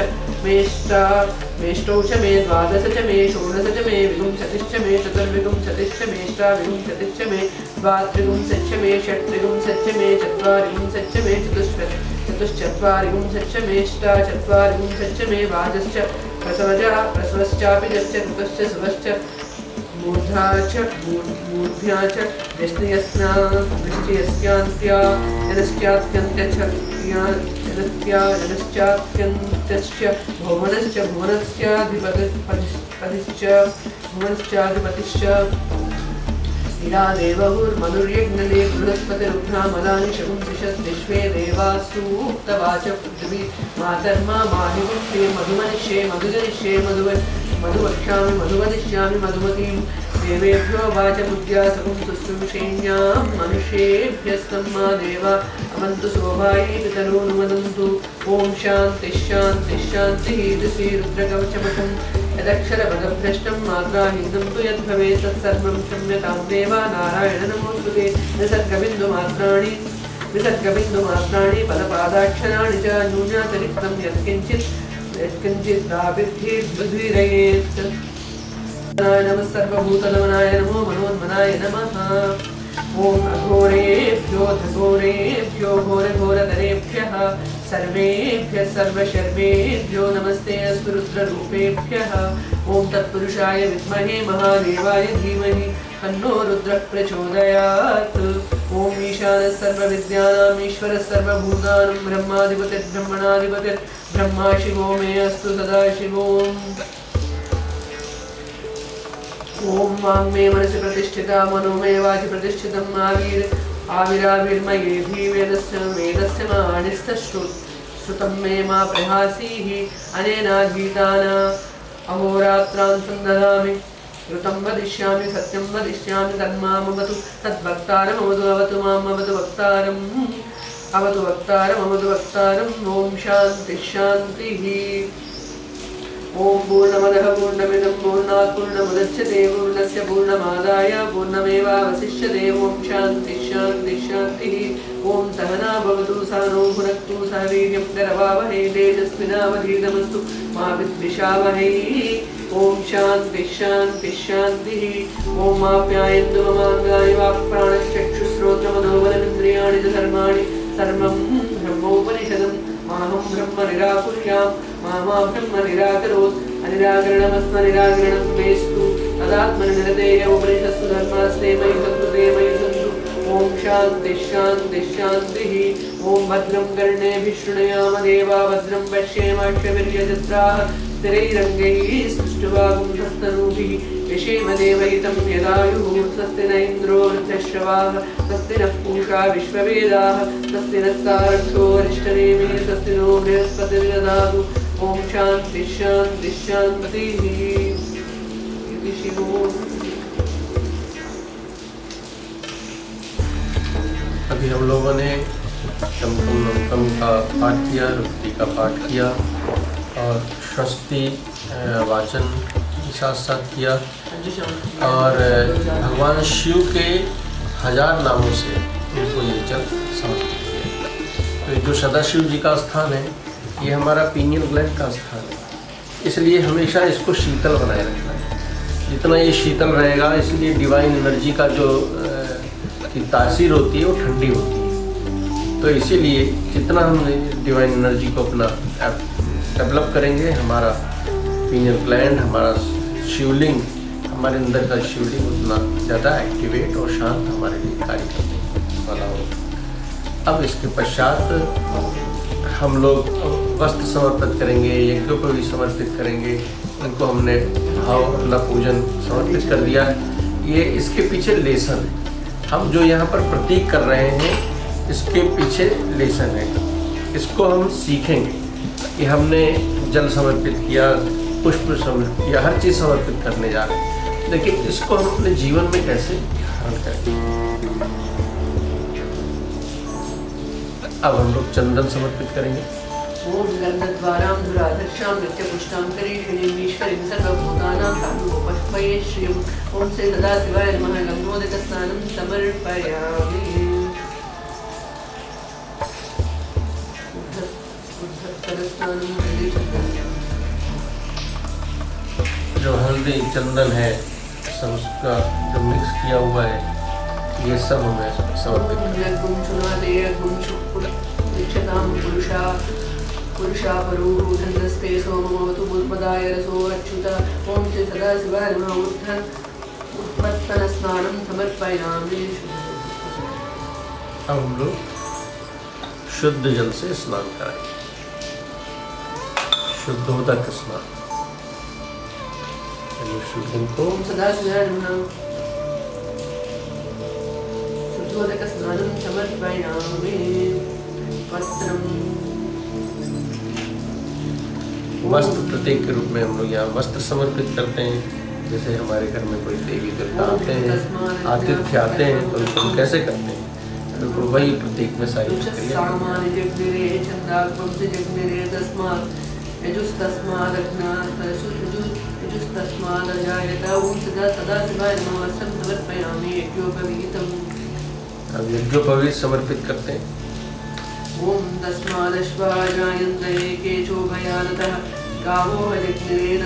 मेष्टौ च मे द्वादश च मे षोडश च मे विंशतिश्च मे चतुर्विंशतिश्च मे अष्टाविंशतिश्च मे द्वात्रिंशच्च मे षट्त्रिंशच्च मे चत्वारिंशच्च मे चतुश्चत्वारिंशच्च मे अष्टाचत्वारिंशच्च मे वाजश्च प्रसवश्चापि यश्च ऋतश्च सुवश्च मूर्ध्या च यष्टियस्यान्त्या यनश्चात्यन्त्यश्च भुवनश्चाधिपतिश्च इरा देवहुर्मनुर्यज्ञले बृहस्पतिरुग्नामलानि शकुंसिषद्विश्वे देवासूक्तवाच पृथिवी मातर्मा माहिमुक्ते मधुमनिष्ये मधुजनिष्ये मधुवक्ष्यामि मधुवदिष्यामि मधुमतीं देवेभ्यो वाचमुद्या सकुं शुश्रूषेण्यां मनुष्येभ्यस्तम्मा देवा अवन्तु शोभायै पितॄनुमदन्तु ॐ शान्तिः शान्तिः शान्तिः ऋषि रुद्रकवचमकम् यदक्षरपदभ्रष्टं मात्राहीनं तु यद्भवेत् तत्सर्वं क्षम्यतां देवा नारायण नमोऽस्तुते विसर्गबिन्दुमात्राणि पदपादाक्षराणि च न्यूनातिरिक्तं यत्किञ्चित् दाभिर्भिर्बुद्धिरयेत् नमः सर्वभूतनमनाय नमो मनोन्मनाय नमः ॐ अघोरेभ्यो धघोरेभ्यो घोरघोरतरेभ्यः सर्वेभ्यः सर्वशर्वेभ्यो नमस्ते अस्तु रुद्ररूपेभ्यः ॐ तत्पुरुषाय विद्महे महादेवाय धीमहि तन्नो रुद्रः प्रचोदयात् ॐ ईशानः सर्वविद्यानाम् ईश्वरः सर्वभूतानां ब्रह्माधिपतिर्ब्रह्मणाधिपतिर्ब्रह्मा शिवो मे अस्तु सदा शिवोम् ॐ वाङ्मे मनसि प्रतिष्ठिता मनो मे वाचि प्रतिष्ठितम् आविराविर्मयेधि वेदस्य माणिस्तश्रुतं मे मा प्रहासीः अनेनाधीतान अहोरात्रान् सन्दधामि ऋतं वदिष्यामि सत्यं वदिष्यामि तन्मामवतु तद्भक्तारमवतु अवतु माम् अवतु वक्तारम् अवतु वक्तारम् ॐ शान्तिः शान्तिः ॐ पूर्णमदः पूर्णमिदं पूर्णात् पूर्णमुदच्यते पूर्णस्य पूर्णमादाय पूर्णमेवावशिष्यते ॐ शान्तिः शान्तिः शान्तिः ॐ सहना भवतु सहनौ भुनक्तु सह वीर्यं करवावहै तेजस्विनावधीतमस्तु मा विद्विषावहै ॐ शान्तिः शान्तिः शान्तिः ॐ आप्यायन्तु ममाङ्गानि वाक्प्राणश्चक्षुश्रोत्रमनोबलमिन्द्रियाणि च धर्माणि सर्वं ब्रह्मोपनिषदम् माहं ब्रह्म निराकुर्यां मा ब्रह्म निराकरोत् अनिराकरणमस्मनिराकरणं मेस्तु तदात्मनिरतेय उपनिषत्सु धर्मास्ते मयि सन्तु ॐ शान्तिः शान्तिः शान्तिः ॐ भद्रं कर्णेभिः शृणुयाम देवा भद्रं पश्येमाक्षवीर्यजत्राः स्थिरैरङ्गैः सुष्ठुवागुंसस्तनूभिः यशेम देवहितं यदायुः स्वस्ति न इन्द्रो वृद्धश्रवाः स्वस्ति नः पूषा विश्ववेदाः स्वस्ति नस्तारक्षो अरिष्टनेमि स्वस्ति नो बृहस्पतिर्ददातु ॐ शान्तिः शान्तिः शान्तिः इति शिवो। अभी हम लोगों ने शंकुम का पाठ किया, रुक्ति का पाठ किया और स्वस्ति वाचन के साथ साथ किया और भगवान शिव के 1000 नामों से उनको ये जल समर्पित किया। तो जो सदाशिव जी का स्थान है ये हमारा पीनियल ग्लैंड का स्थान है, इसलिए हमेशा इसको शीतल बनाए रखना है। जितना ये शीतल रहेगा, इसलिए डिवाइन एनर्जी का जो की तासीर होती है वो ठंडी होती है। तो इसीलिए जितना हम डिवाइन एनर्जी को अपना डेवलप करेंगे, हमारा पीनियल ग्लैंड, हमारा शिवलिंग, हमारे अंदर का शिवलिंग उतना ज़्यादा एक्टिवेट और शांत हमारे लिए कार्य करने वाला होगा। अब इसके पश्चात हम लोग वस्त्र समर्पित करेंगे, यज्ञों को भी समर्पित करेंगे। इनको हमने भाव अपना पूजन समर्पित कर दिया है। ये इसके पीछे लेसन है, हम जो यहाँ पर प्रतीक कर रहे हैं इसके पीछे लेसन है। इसको हम सीखेंगे कि हमने जल समर्पित किया, पुष्प समर्पित किया, हर चीज़ समर्पित करने जा रहे हैं, लेकिन इसको हम अपने जीवन में कैसे धारण करें। अब हम लोग चंदन समर्पित करेंगे। ओम गन्धद्वारां धुराधर्षां नित्यपुष्टां करीषिणीं ईश्वरीं सर्वभूतानां ताम्बूपष्पये श्रियं। ओम श्री सदाशिवाय नमः। गंगोदकस्नानं समर्पयामि। जो हल्दी चंदन है, सब उसका जो मिक्स किया हुआ है, ये सब हमें समर्पित पुरुषा परूढन्दस्ते सोमवतु बुद्मदाय रसो अच्युता। ओम श्री सदाशिवाय नमः। उत्पत्तनस्नानं समर्पयामि। अब हम लोग शुद्ध जल से स्नान कराएंगे, शुद्धोदक स्नान। ओम सदाशिवाय नमः। शुद्धोदकस्नानं समर्पयामि। वस्त्र प्रतीक के रूप में हम लोग यहाँ वस्त्र समर्पित करते हैं। जैसे हमारे घर में कोई देवी देवता आते हैं, आतिथ्य आते हैं, तो उनको हम कैसे करते हैं, तो वही प्रतीक में सारी प्रक्रिया। अब यज्ञोपवीत समर्पित करते हैं। ओम तस्मादश्वाजायन्त एकेचो भयानतः गावो हजग्निरे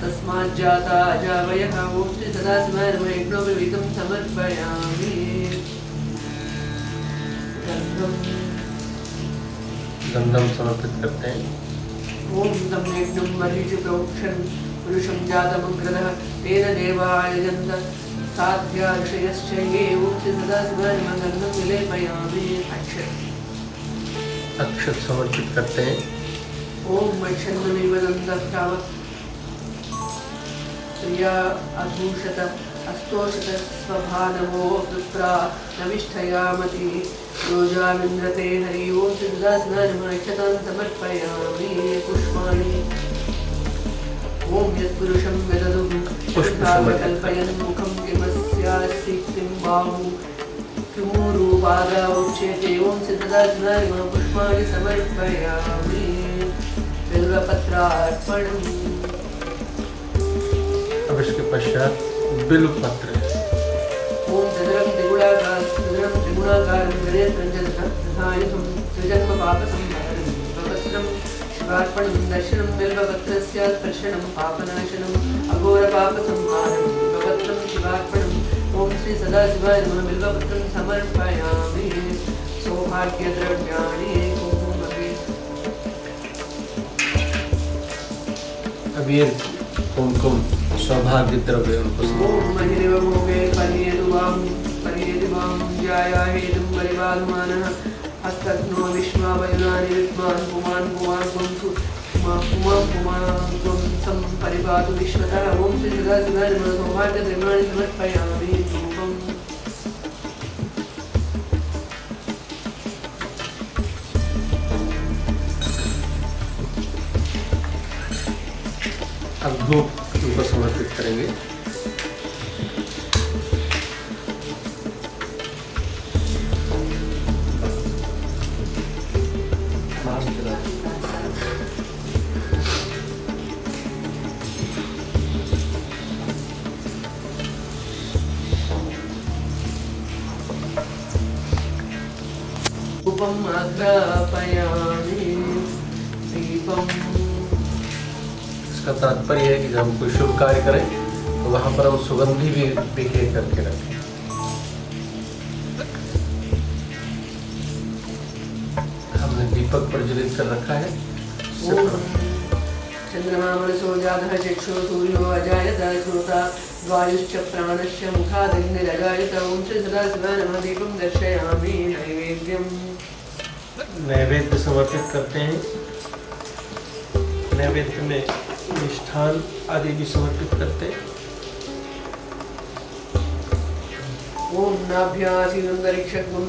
तस्मात् जाता अजावयः। ओम श्री सदाशिवाय नमः। यज्ञोपवीतं समर्पयामि। गंधम समर्पित करते हैं। ओम तं यज्ञं मरीचि प्रोक्षन् पुरुषं जातमग्रदः तेन देवा यजन्त साध्या ऋषयश्च ये। ओम श्री सदाशिवाय नमः। गन्धं विलेपयामि। अक्षत समर्पित करते हैं। ओम वैष्णवमेव दन्तः प्रिया अधूषत अस्तोषत स्वभानवो विप्रा नविष्ठयामति योजामिन्द्रते हरि। ओम श्री सदाशिवाय नमः। अक्षतां समर्पयामि। पुष्पाणि। ओम यत्पुरुषं यददुः कल्पयन् मुखं किमस्यास्तिं बाहु किमूरुपादा उच्यते। ओम श्री सदाशिवाय नमः। पुष्पाणि समर्पयामि। बिल्वपत्रार्पणम्। अब इसके पश्चात बिल्वपत्र। ओम त्रिगुणाकारं गणेशरञ्जनधायुधं त्रिजन्म पापसंहारं बिल्वपत्रं शिवार्पणं। दर्शनं बिल्वपत्रस्य स्पर्शनं पापनाशनम् अघोरपापसंहारं। बिल्वपत्रं शिवार्पणम्। ओम श्री सदाशिवाय नमः। बिल्वपत्रं समर्पयामि। सौभाग्यद्रव्याणि। अबीर, कुमकुम, सौभाग्य द्रव्य उनको। ओम महिरेव भोगे परियेदुवां जायाहेतुं परिबाधमानः हस्तघ्नो विश्वावयुनानि विद्वान् पुमान् पुमान् पुंसु पुमान् त्वं परिपातु विश्वतः। ओम श्री सदाशिवाय नमः। सौभाग्यद्रव्याणि समर्पयामि। धूपम्। अब धूप उनको समर्पित करेंगे। धूपम् आग्रापयामि। दीपम। इसका तात्पर्य है कि जब हम कोई शुभ कार्य करें तो वहां पर हम सुगंधी भी बिखेर करके रखें। हमने दीपक प्रज्वलित कर रखा है। चंद्रमा मनसो जातः चक्षुः सूर्यो अजायत श्रोता वायुश्च प्राणश्च मुखादग्निरजायत। ओम श्री सदाशिवाय नमः। दीपं दर्शयामि। नैवेद्यम। नैवेद्य समर्पित करते हैं। नैवेद्य में मिष्ठान आदि भी समर्पित करते हैं। ओम नाभ्यासीनंदरिक्षकं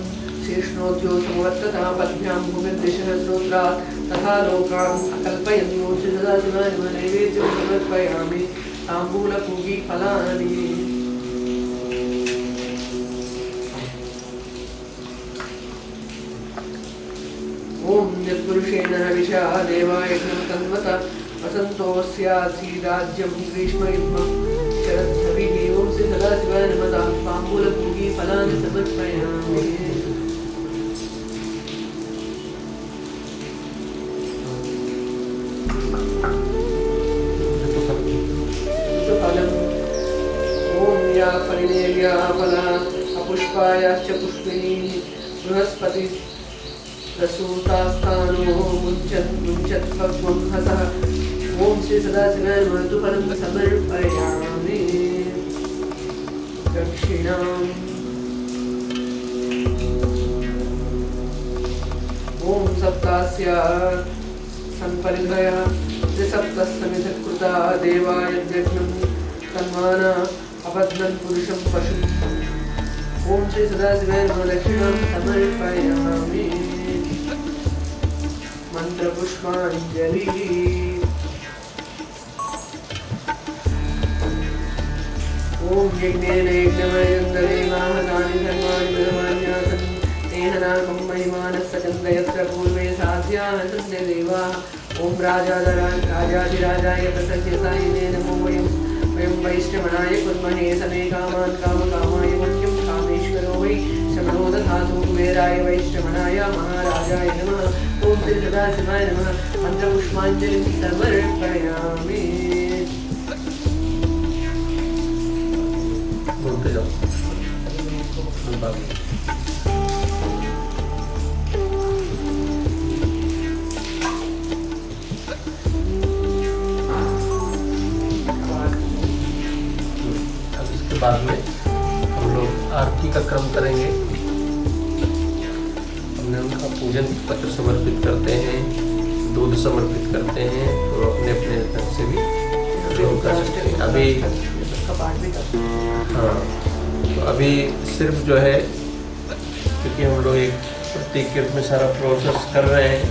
शीर्ष्णोद्यो समवर्तता पद्भ्यां भूमिर्दिशः श्रोत्रा तथा लोकान् अकल्पयन्। ओम श्री सदाशिवाय नमः। नैवेद्यं समर्पयामि। ताम्बूलपूगीफलानि। ओम यत्पुरुषेण हविषा देवायज्ञं तन्वत वसन्तोऽस्यासीदाज्यं ग्रीष्मयुग्मं शरद्धविः। ओम श्री सदाशिवाय नमः। ताम्बूलपूगीफलानि समर्पयामि। ऋतुफलम्। ओम या परिणेर्या फला अपुष्पायाश्च पुष्पिणी बृहस्पति प्रसूतास्थानो मुञ्चत्पक्वं हसः। ओम श्री सदाशिवाय नमः। ऋतुफलं समर्पयामि। दक्षिणाम्। ओम सप्तास्य संपरिधयः त्रिसप्तस्समिधकृता देवायज्ञं तन्वाना अबध्नं पुरुषं पशुम्। ओम श्री सदाशिवाय नमः। दक्षिणां समर्पयामि। मंत्रपुष्पांजलि। ओम यज्ञेन यज्ञमयन्दरे माहतानि धर्माणि विधमान्यासन् तेन नाकं महिमानः सचन्दयत्र पूर्वे साध्याः सन्ते देवाः। ओम राजाधिराजाय प्रसह्यसायिने नमो वयं वैष्णवनाय कुर्महे समे कामान् कामकामाय मह्यं कामेश्वरो वै शमनो दधातु। कुबेराय वैष्णवनाय महाराजाय नमः। ओम श्री सदाशिवाय नमः। मंत्रपुष्पांजलिं समर्पयामि। बोलते जाओ। अब इसके बाद में हम लोग आरती का क्रम करेंगे। हमने उनका पूजन पत्र समर्पित करते हैं, दूध समर्पित करते हैं, तो अपने अपने ढंग से भी लोग कर सकते हैं। अभी हाँ, तो अभी सिर्फ जो है क्योंकि हम लोग एक प्रतीक के रूप में सारा प्रोसेस कर रहे हैं,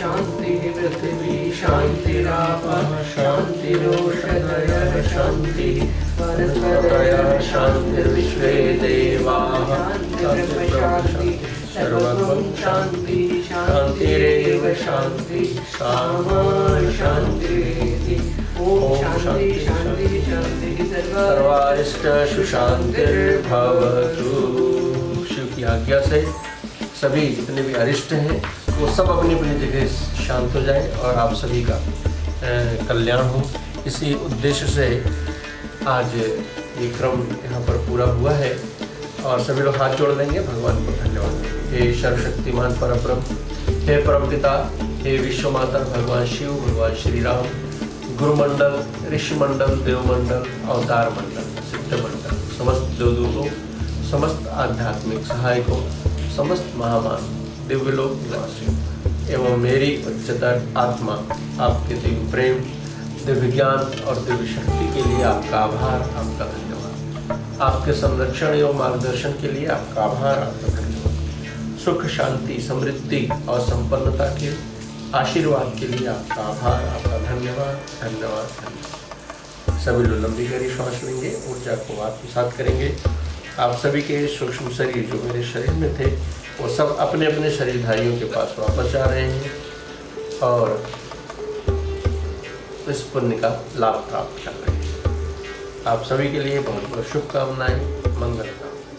शान्तिः पृथिवी शान्तिरापः शान्तिरोषधयः शान्तिः वनस्पतयः शान्तिर्विश्वे देवाः शान्तिर्ब्रह्म सर्वं शान्तिः शान्तिरेव शान्तिः सामा शान्तिरेति। ॐ शान्ति शान्ति शान्तिः सर्वारिष्ट सुशान्तिर्भवतु। शिव की आज्ञा से सभी जितने भी अरिष्ट हैं वो सब अपनी अपनी जगह शांत हो जाए और आप सभी का कल्याण हो। इसी उद्देश्य से आज ये क्रम यहाँ पर पूरा हुआ है और सभी लोग हाथ जोड़ देंगे, भगवान को धन्यवाद। हे सर्वशक्तिमान परब्रह्म, हे परमपिता, हे विश्व माता, भगवान शिव, भगवान श्री राम, गुरुमंडल, ऋषि मंडल, देवमंडल, अवतार मंडल, सिद्ध मंडल, समस्त देवदूतों, समस्त आध्यात्मिक सहायकों, समस्त महामान दिव्यलोक निवासियों एवं मेरी उच्चतर आत्मा, आपके दिव्य प्रेम, दिव्य ज्ञान और दिव्य शक्ति के लिए आपका आभार, आपका धन्यवाद। आपके संरक्षण एवं मार्गदर्शन के लिए आपका आभार, आपका धन्यवाद। सुख, शांति, समृद्धि और संपन्नता के आशीर्वाद के लिए आपका आभार, आपका धन्यवाद, धन्यवाद, धन्यवाद। सभी लोग लंबी गहरी श्वास लेंगे, ऊर्जा को आत्मसात करेंगे। आप सभी के सूक्ष्म शरीर जो मेरे शरीर में थे वो सब अपने अपने शरीरधारियों के पास वापस जा रहे हैं और इस पुण्य का लाभ प्राप्त कर रहे हैं। आप सभी के लिए बहुत बहुत शुभकामनाएं, मंगल।